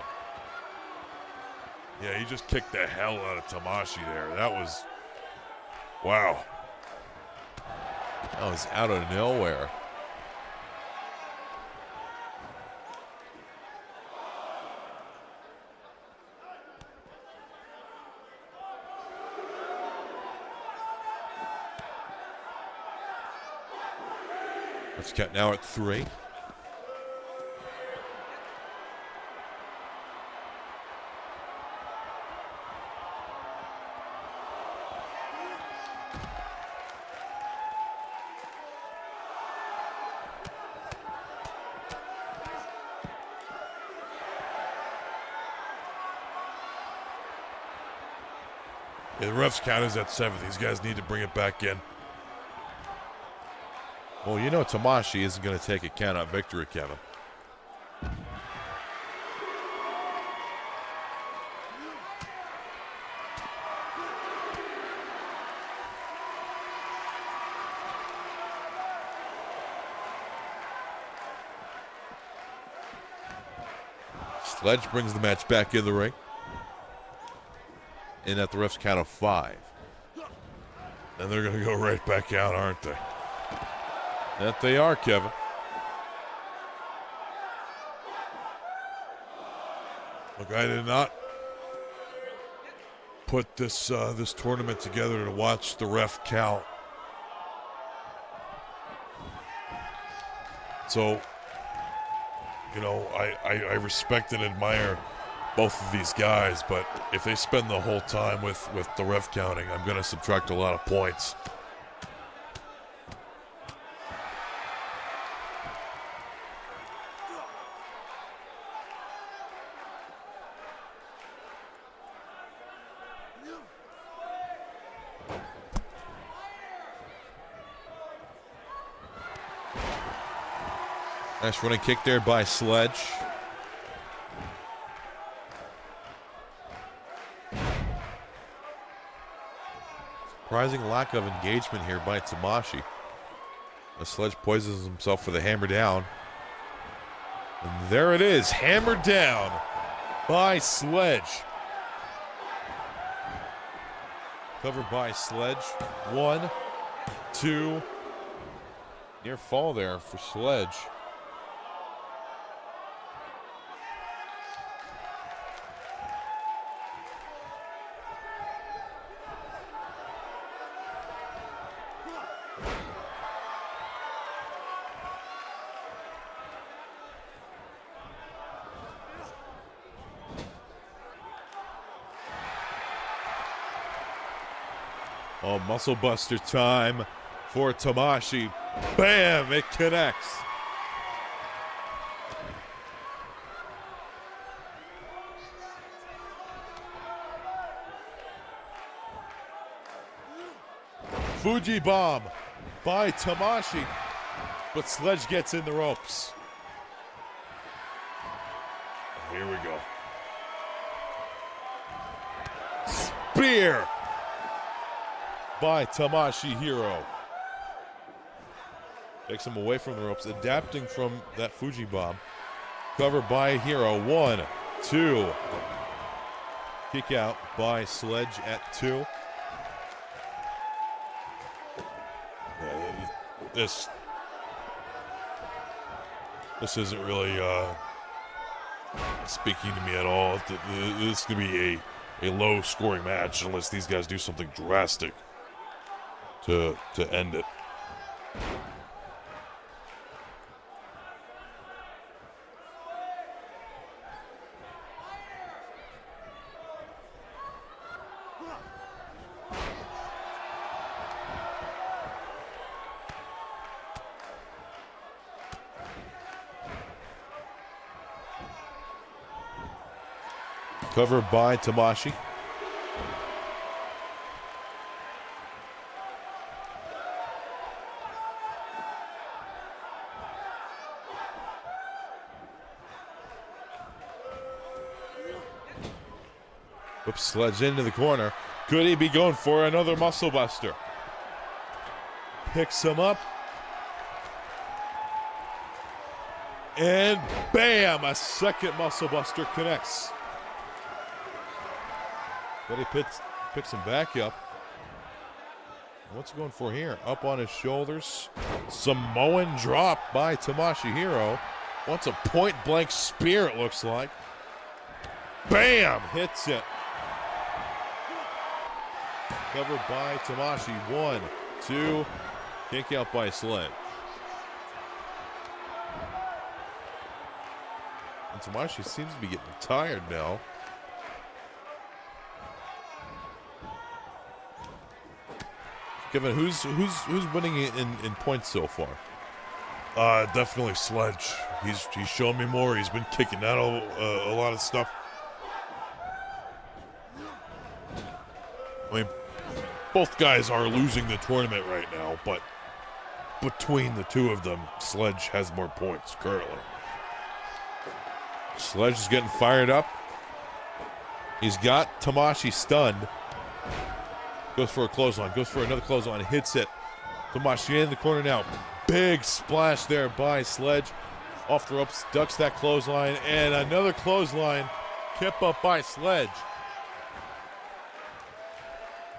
Speaker 2: Yeah, he just kicked the hell out of Tomoshi there. That was, wow.
Speaker 1: That was out of nowhere. Let's count now at 3.
Speaker 2: Yeah, the ref's count is at 7. These guys need to bring it back in.
Speaker 1: Well, you know Tamashii isn't going to take a count-out victory, Kevin. Sledge brings the match back in the ring. And at the ref's count of 5.
Speaker 2: And they're going to go right back out, aren't they?
Speaker 1: That they are, Kevin.
Speaker 2: Look, I did not put this this tournament together to watch the ref count. So, you know, I respect and admire both of these guys, but if they spend the whole time with the ref counting, I'm going to subtract a lot of points.
Speaker 1: Nice running kick there by Sledge. Surprising lack of engagement here by Tamashii. The Sledge poisons himself for the hammer down. And there it is, hammered down by Sledge. Covered by Sledge. 1, 2. Near fall there for Sledge. Oh, muscle buster time for Tamashii. Bam! It connects. Fuji bomb by Tamashii, but Sledge gets in the ropes.
Speaker 2: Here we go.
Speaker 1: Spear by Tamashii Hero. Takes him away from the ropes, adapting from that Fuji bomb. Covered by Hero. 1, 2. Kick out by Sledge at 2.
Speaker 2: This isn't really speaking to me at all. This is going to be a low-scoring match unless these guys do something drastic to end it.
Speaker 1: Covered by Tamashii. Whoops, Sledge into the corner. Could he be going for another muscle buster? Picks him up. And bam, a second muscle buster connects. But he picks him back up. What's he going for here? Up on his shoulders. Samoan drop by Tamashii Hero. Wants a point-blank spear, it looks like. Bam! Hits it. Covered by Tamashii. 1, 2. Kick out by Sledge. And Tamashii seems to be getting tired now. Kevin, who's winning in points so far?
Speaker 2: Definitely Sledge. He's shown me more. He's been kicking out a lot of stuff. I mean, both guys are losing the tournament right now, but between the two of them, Sledge has more points currently.
Speaker 1: Sledge is getting fired up. He's got Tamashii stunned. Goes for a clothesline. Goes for another clothesline. Hits it. Tamashii in the corner now. Big splash there by Sledge. Off the ropes. Ducks that clothesline. And another clothesline. Kept up by Sledge.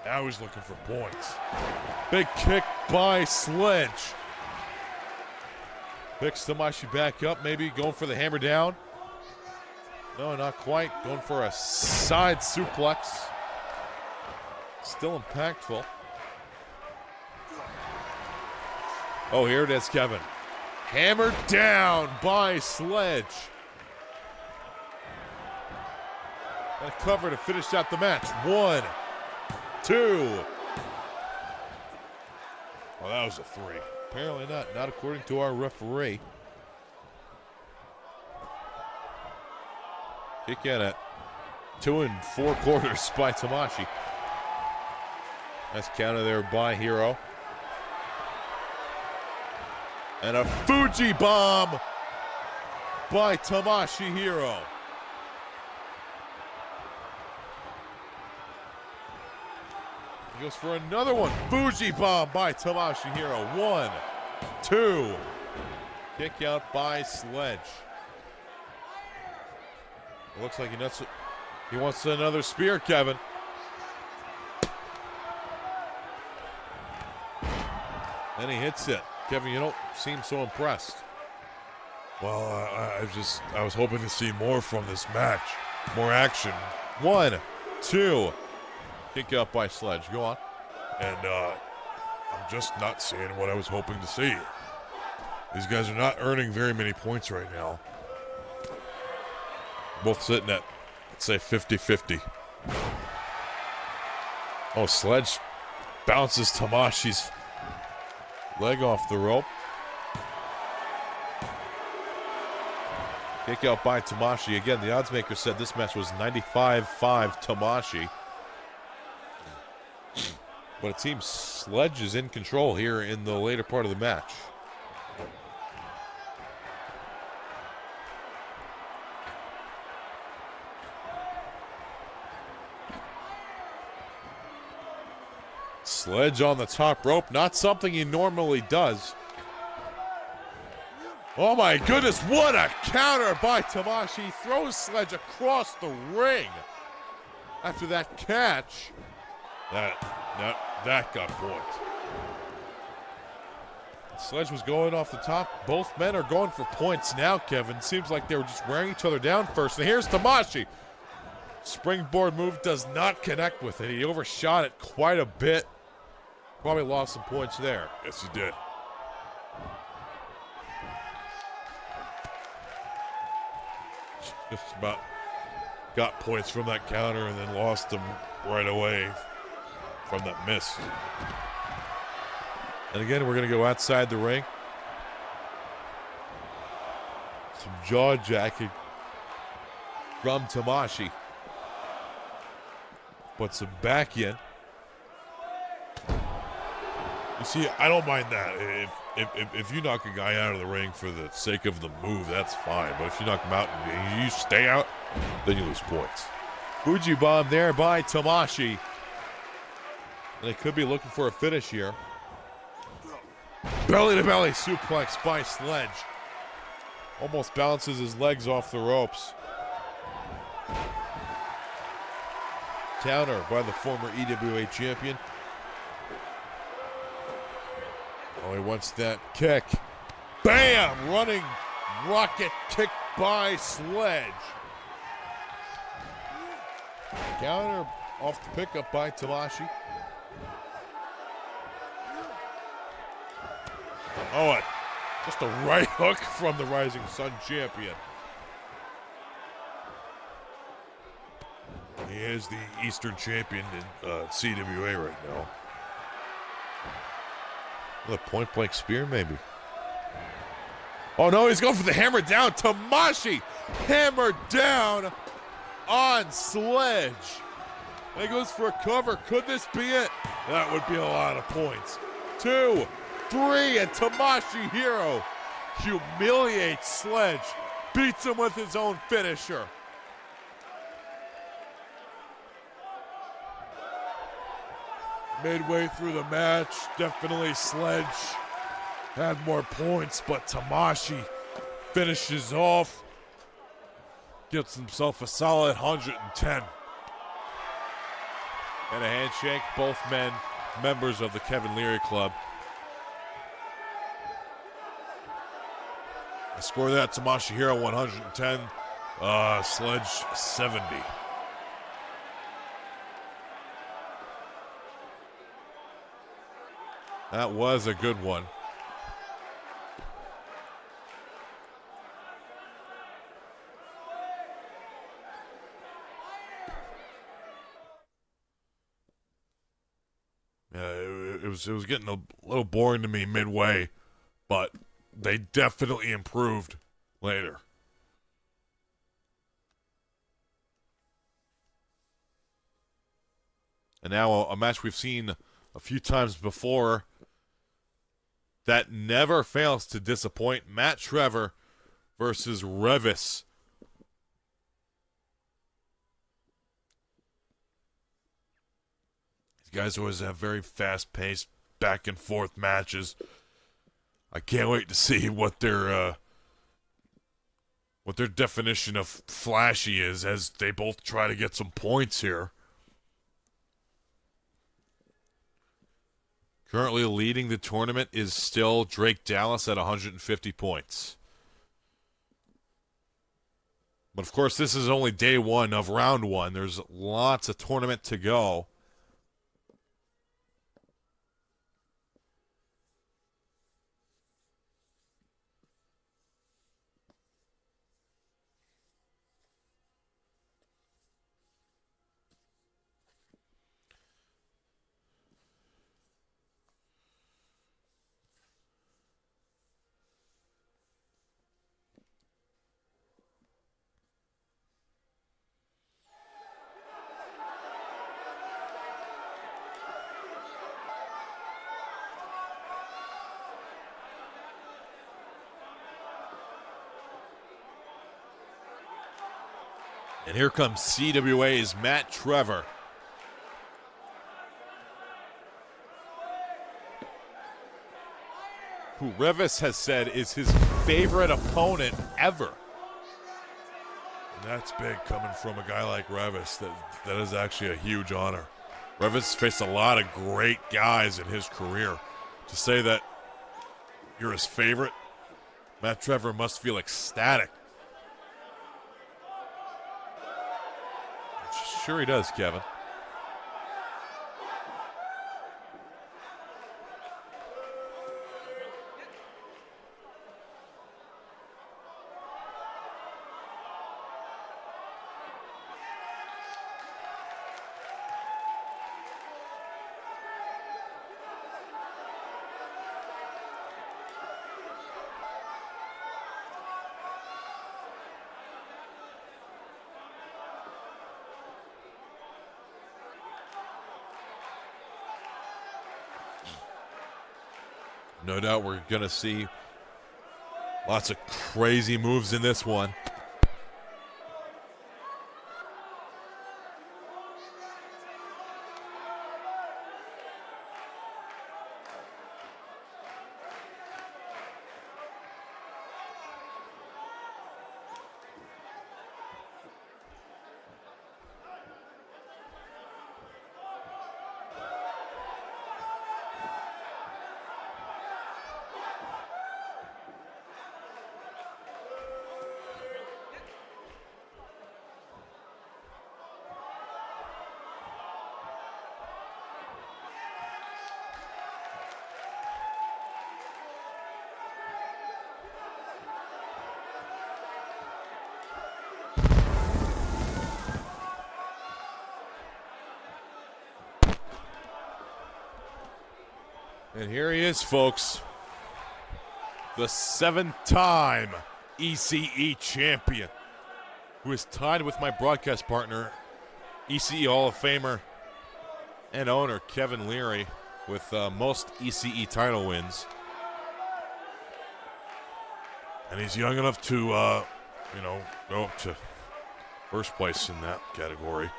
Speaker 2: Now he's looking for points.
Speaker 1: Big kick by Sledge. Picks Tamashii back up. Maybe going for the hammer down. No, not quite. Going for a side suplex. Still impactful. Oh, here it is, Kevin. Hammered down by Sledge. And a cover to finish out the match. 1, 2.
Speaker 2: Oh, that was a 3.
Speaker 1: Apparently not. Not according to our referee. Kick in at 2 4/4 by Tamashii. Nice counter there by Hero. And a Fuji bomb by Tamashii Hero. He goes for another one. Fuji bomb by Tamashii Hero. 1, 2. Kick out by Sledge. It looks like he wants another spear, Kevin. And he hits it. Kevin, you don't seem so impressed.
Speaker 2: Well, I was hoping to see more from this match. More action.
Speaker 1: 1, 2. Kick out by Sledge. Go on.
Speaker 2: And I'm just not seeing what I was hoping to see. These guys are not earning very many points right now.
Speaker 1: Both sitting at, let's say, 50-50. Oh, Sledge bounces Tamashi's leg off the rope. Kick out by Tamashii. Again, the odds maker said this match was 95-5 Tamashii. But it seems Sledge is in control here in the later part of the match. Sledge on the top rope, not something he normally does. Oh my goodness, what a counter by Tamashii. Throws Sledge across the ring after that catch.
Speaker 2: That got points.
Speaker 1: Sledge was going off the top. Both men are going for points now, Kevin. Seems like they were just wearing each other down first. And here's Tamashii. Springboard move does not connect with it. He overshot it quite a bit. Probably lost some points there.
Speaker 2: Yes, he did.
Speaker 1: Just about got points from that counter and then lost them right away from that miss. And again, we're going to go outside the ring. Some jaw jacking from Tamashii. But some back in.
Speaker 2: You see, I don't mind that. If you knock a guy out of the ring for the sake of the move, that's fine. But if you knock him out and you stay out, then you lose points.
Speaker 1: Fuji bomb there by Tamashii. They could be looking for a finish here. Belly to belly suplex by Sledge. Almost bounces his legs off the ropes. Counter by the former EWA champion. Oh, he wants that kick. Bam! Running rocket kick by Sledge. Counter off the pickup by Tamashii. Oh, just a right hook from the Rising Sun champion.
Speaker 2: He is the Eastern champion in CWA right now.
Speaker 1: A point blank spear, maybe. Oh no, he's going for the hammer down. Tamashii hammered down on Sledge. And he goes for a cover. Could this be it?
Speaker 2: That would be a lot of points.
Speaker 1: 2, 3, and Tomoshihiro humiliates Sledge. Beats him with his own finisher.
Speaker 2: Midway through the match, definitely Sledge had more points, but Tamashi finishes off, gets himself a solid 110.
Speaker 1: And a handshake, both men members of the Kevin Leary Club.
Speaker 2: I score that, Tomoshihiro 110, Sledge 70.
Speaker 1: That was a good one.
Speaker 2: Yeah, it was getting a little boring to me midway, but they definitely improved later.
Speaker 1: And now a match we've seen a few times before that never fails to disappoint. Matt Trevor versus Revis.
Speaker 2: These guys always have very fast-paced, back-and-forth matches. I can't wait to see what their definition of flashy is, as they both try to get some points here.
Speaker 1: Currently leading the tournament is still Drake Dallas at 150 points. But of course, this is only day one of round one. There's lots of tournament to go. And here comes CWA's Matt Trevor. Who Revis has said is his favorite opponent ever.
Speaker 2: And that's big coming from a guy like Revis. That is actually a huge honor.
Speaker 1: Revis faced a lot of great guys in his career. To say that you're his favorite, Matt Trevor must feel ecstatic. Sure he does, Kevin. No doubt we're going to see lots of crazy moves in this one. And here he is, folks. The 7-time ECE champion, who is tied with my broadcast partner ECE Hall of Famer and owner Kevin Leary with most ECE title wins.
Speaker 2: And he's young enough to, go up to first place in that category.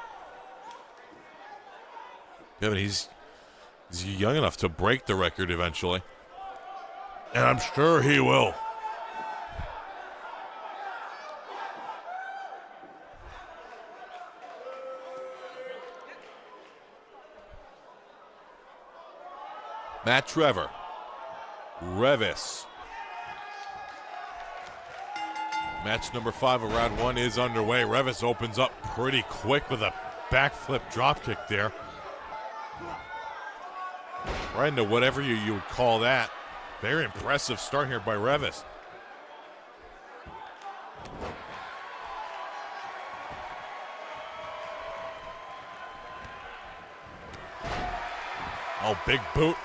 Speaker 1: Kevin, he's young enough to break the record eventually.
Speaker 2: And I'm sure he will.
Speaker 1: Matt Trevor. Revis. Match number 5 of round 1 is underway. Revis opens up pretty quick with a backflip dropkick there. Right into whatever you would call that. Very impressive start here by Revis. Oh, big boot.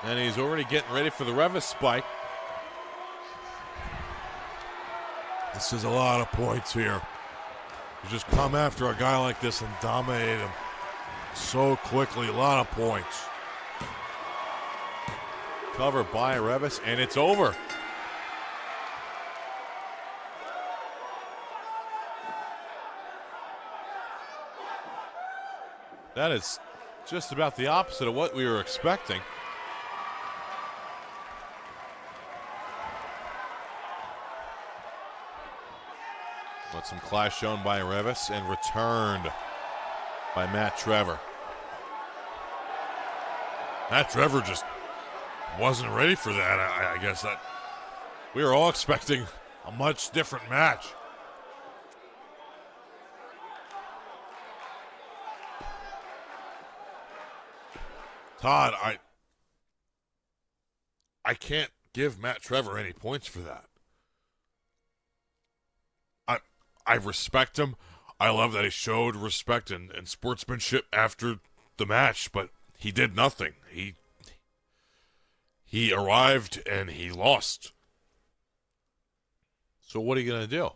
Speaker 1: And he's already getting ready for the Revis spike.
Speaker 2: This is a lot of points here. You just come after a guy like this and dominate him so quickly. A lot of points.
Speaker 1: Cover by Revis, and it's over. That is just about the opposite of what we were expecting. But some class shown by Revis and returned by Matt Trevor.
Speaker 2: Matt Trevor just wasn't ready for that. I guess that
Speaker 1: We were all expecting
Speaker 2: a much different match. Todd, I can't give Matt Trevor any points for that. I respect him. I love that he showed respect and sportsmanship after the match, but he did nothing. He arrived and he lost.
Speaker 1: So what are you going to do?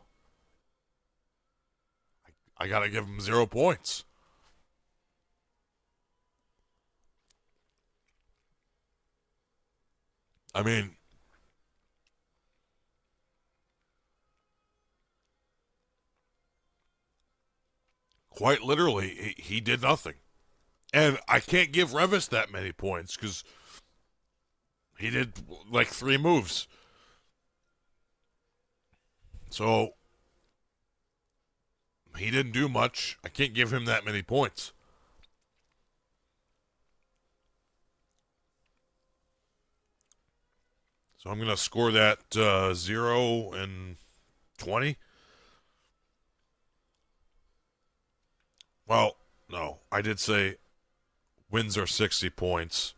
Speaker 2: I got to give him 0 points. I mean, quite literally, he did nothing. And I can't give Revis that many points because he did like 3 moves. So he didn't do much. I can't give him that many points. So I'm going to score that 0 and 20. Well, no, I did say wins are 60 points.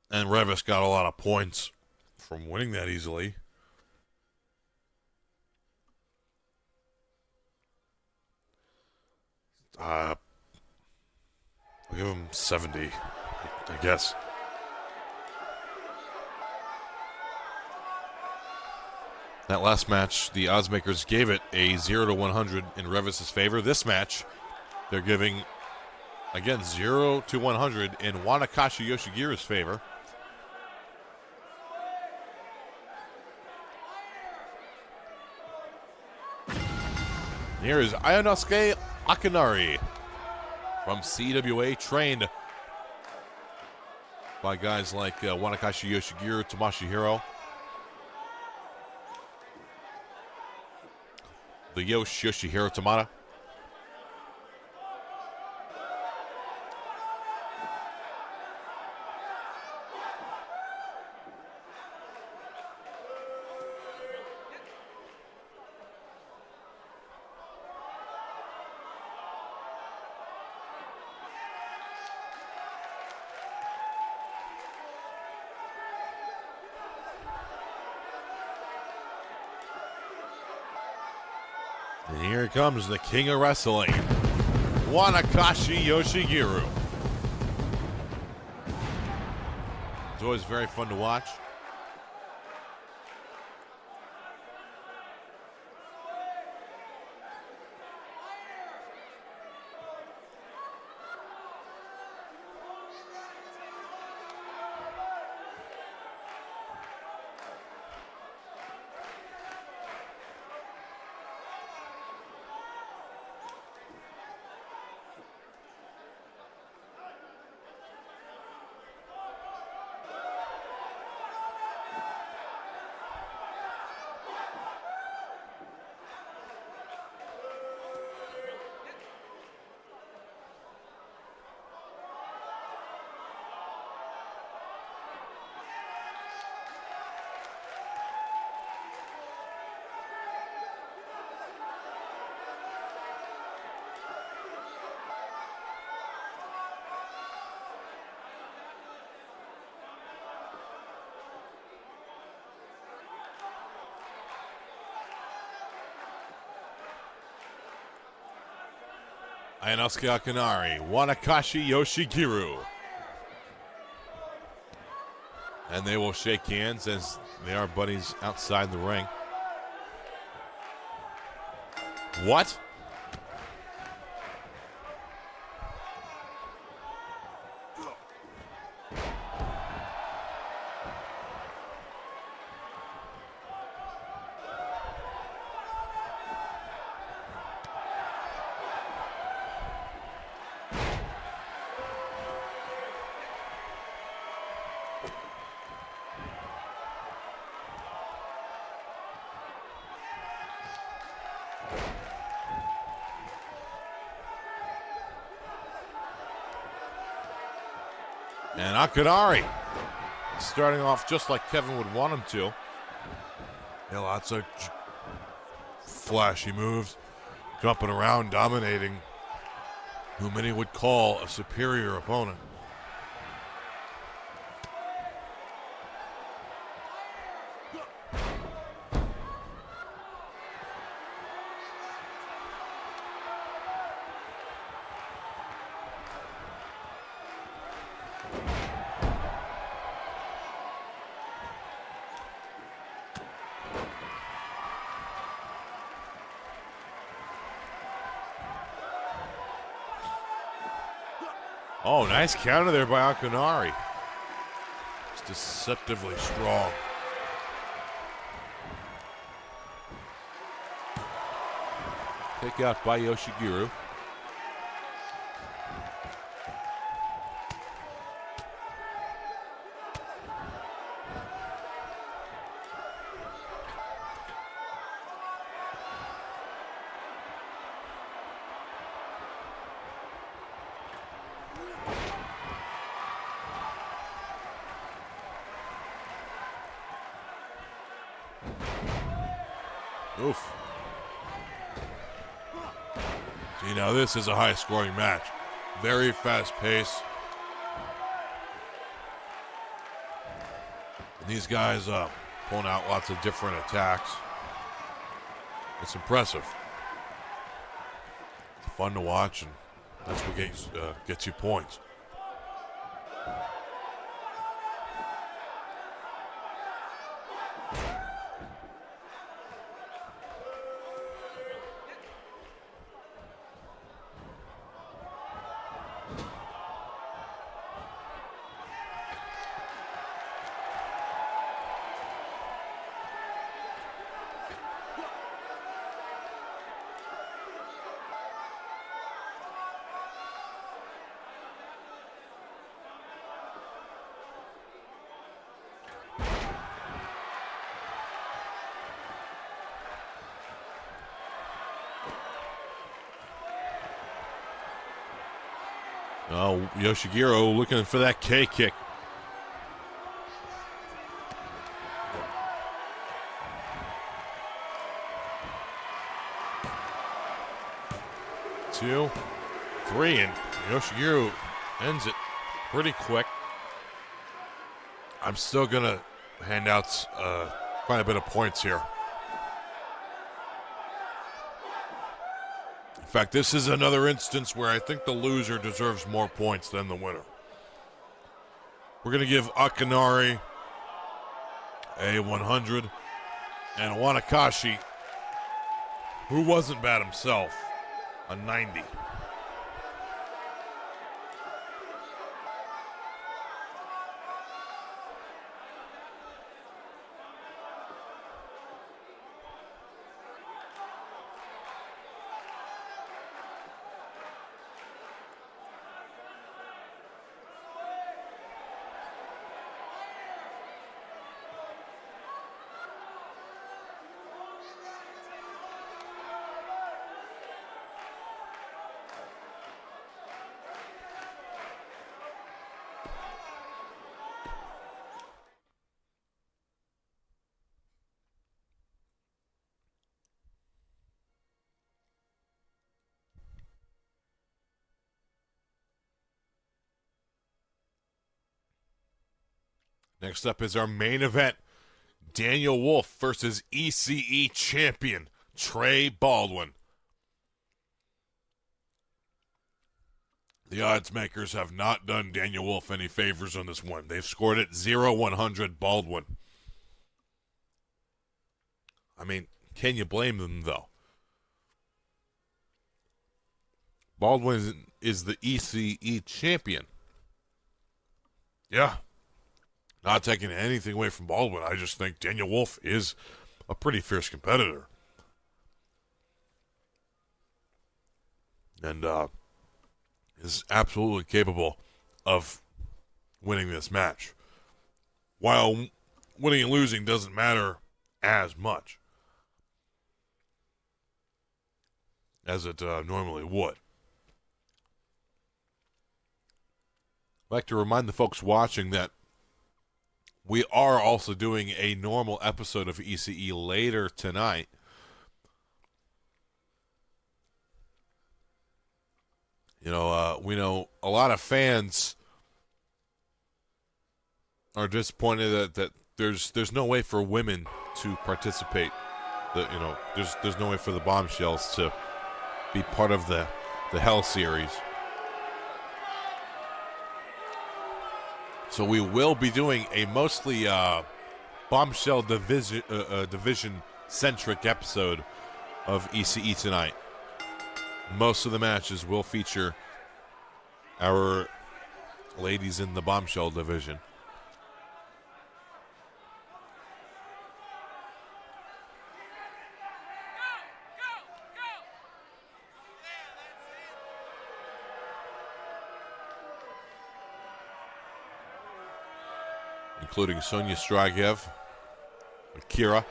Speaker 2: And Revis got a lot of points from winning that easily. I'll give him 70, I guess.
Speaker 1: That last match, the oddsmakers gave it a 0 to 100 in Revis' favor. This match, they're giving, again, 0 to 100 in Wanakashi Yoshigiru's favor. Here is Ionosuke Akinari from CWA, trained by guys like Wanakashi Yoshigiru, Tomoshihiro. The Yoshihiro Tamada. And here comes the king of wrestling, Wanakashi Yoshigiru. It's always very fun to watch. Inosuke Akinari, Wanakashi Yoshigiru. And they will shake hands as they are buddies outside the ring. What? And Akinari starting off just like Kevin would want him to.
Speaker 2: Yeah, lots of flashy moves, jumping around, dominating who many would call a superior opponent.
Speaker 1: Oh, nice counter there by Akinari.
Speaker 2: It's deceptively strong.
Speaker 1: Take out by Yoshigiru.
Speaker 2: Oof. See, now this is a high-scoring match. Very fast pace. And these guys pulling out lots of different attacks. It's impressive. It's fun to watch, and that's what gets you points.
Speaker 1: Oh, Yoshigiru looking for that K kick. Two, three, and Yoshigiru ends it pretty quick.
Speaker 2: I'm still going to hand out quite a bit of points here. In fact, this is another instance where I think the loser deserves more points than the winner. We're going to give Akinari a 100 and Wanakashi, who wasn't bad himself, a 90.
Speaker 1: Next up is our main event. Daniel Wolf versus ECE champion Trey Baldwin.
Speaker 2: The odds makers have not done Daniel Wolf any favors on this one. They've scored it 0-100 Baldwin.
Speaker 1: I mean, can you blame them, though? Baldwin is the ECE champion.
Speaker 2: Yeah. Not taking anything away from Baldwin. I just think Daniel Wolf is a pretty fierce competitor. And is absolutely capable of winning this match. While winning and losing doesn't matter as much as it normally would.
Speaker 1: I'd like to remind the folks watching that we are also doing a normal episode of ECE later tonight. You know, we know a lot of fans are disappointed that there's no way for women to participate. There's no way for the Bombshells to be part of the Hell series. So we will be doing a mostly Bombshell division centric episode of ECE tonight. Most of the matches will feature our ladies in the Bombshell division. Including Sonya Strigev, Akira.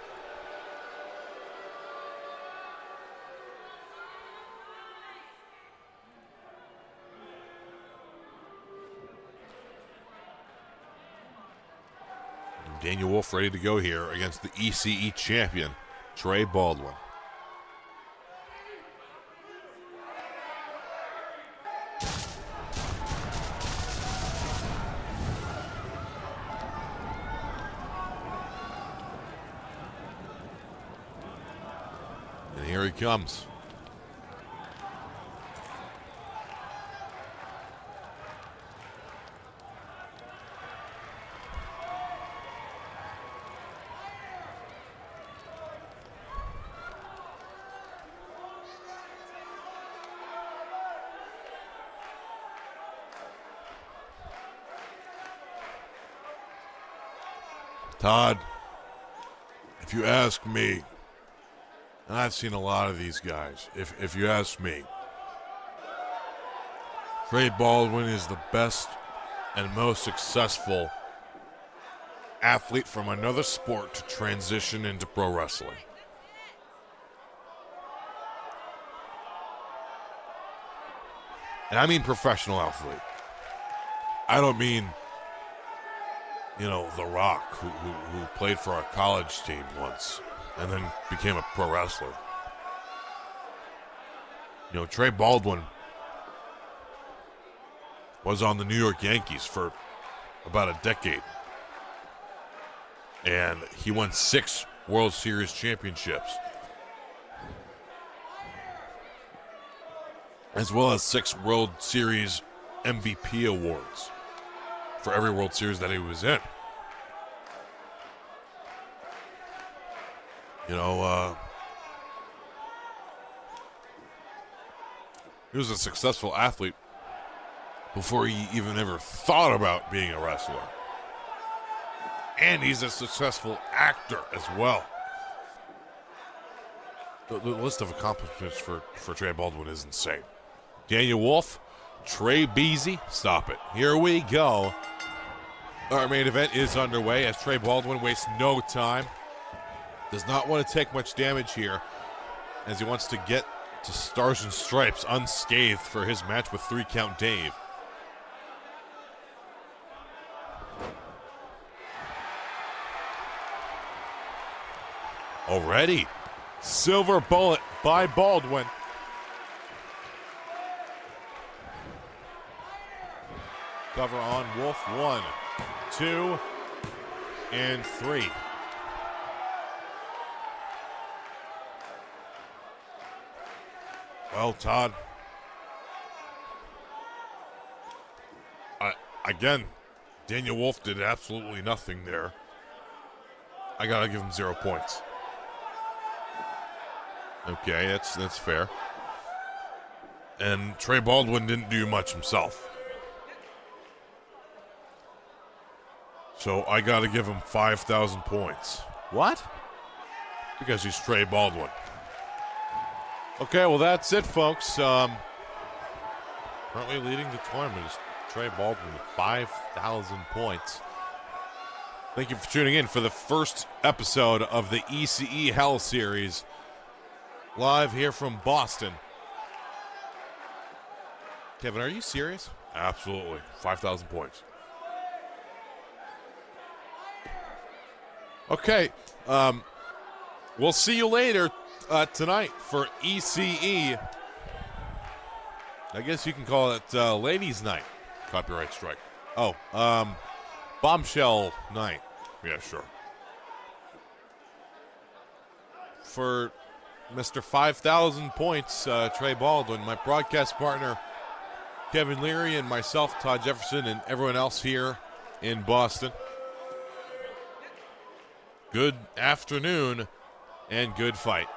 Speaker 1: Daniel Wolf ready to go here against the ECE champion, Trey Baldwin. And here he comes.
Speaker 2: Todd, if you ask me, and I've seen a lot of these guys, if you ask me, Trey Baldwin is the best and most successful athlete from another sport to transition into pro wrestling.
Speaker 1: And I mean professional athlete.
Speaker 2: I don't mean, The Rock, who played for our college team once and then became a pro wrestler. Trey Baldwin was on the New York Yankees for about a decade. And he won 6 World Series championships, as well as 6 World Series MVP awards for every World Series that he was in. He was a successful athlete before he even ever thought about being a wrestler. And he's a successful actor as well. The list of accomplishments for Trey Baldwin is insane.
Speaker 1: Daniel Wolf, Trey Beasy, stop it. Here we go. Our main event is underway as Trey Baldwin wastes no time. Does not want to take much damage here as he wants to get to Stars and Stripes unscathed for his match with 3 Count Dave. Already, silver bullet by Baldwin. Cover on Wolf, 1, 2, and 3.
Speaker 2: Well, Todd, again, Daniel Wolf did absolutely nothing there. I gotta give him 0 points.
Speaker 1: Okay, that's fair.
Speaker 2: And Trey Baldwin didn't do much himself. So I gotta give him 5,000 points.
Speaker 1: What?
Speaker 2: Because he's Trey Baldwin.
Speaker 1: Okay, well, that's it, folks. Currently leading the tournament is Trey Baldwin with 5,000 points. Thank you for tuning in for the first episode of the ECE Hell Series, live here from Boston. Kevin, are you serious?
Speaker 2: Absolutely. 5,000 points.
Speaker 1: Okay, we'll see you later tonight for ECE. I guess you can call it Ladies' Night.
Speaker 2: Copyright strike.
Speaker 1: Oh, Bombshell Night.
Speaker 2: Yeah, sure.
Speaker 1: For Mr. 5,000 points, Trey Baldwin, my broadcast partner, Kevin Leary, and myself, Todd Jefferson, and everyone else here in Boston. Good afternoon and good fight.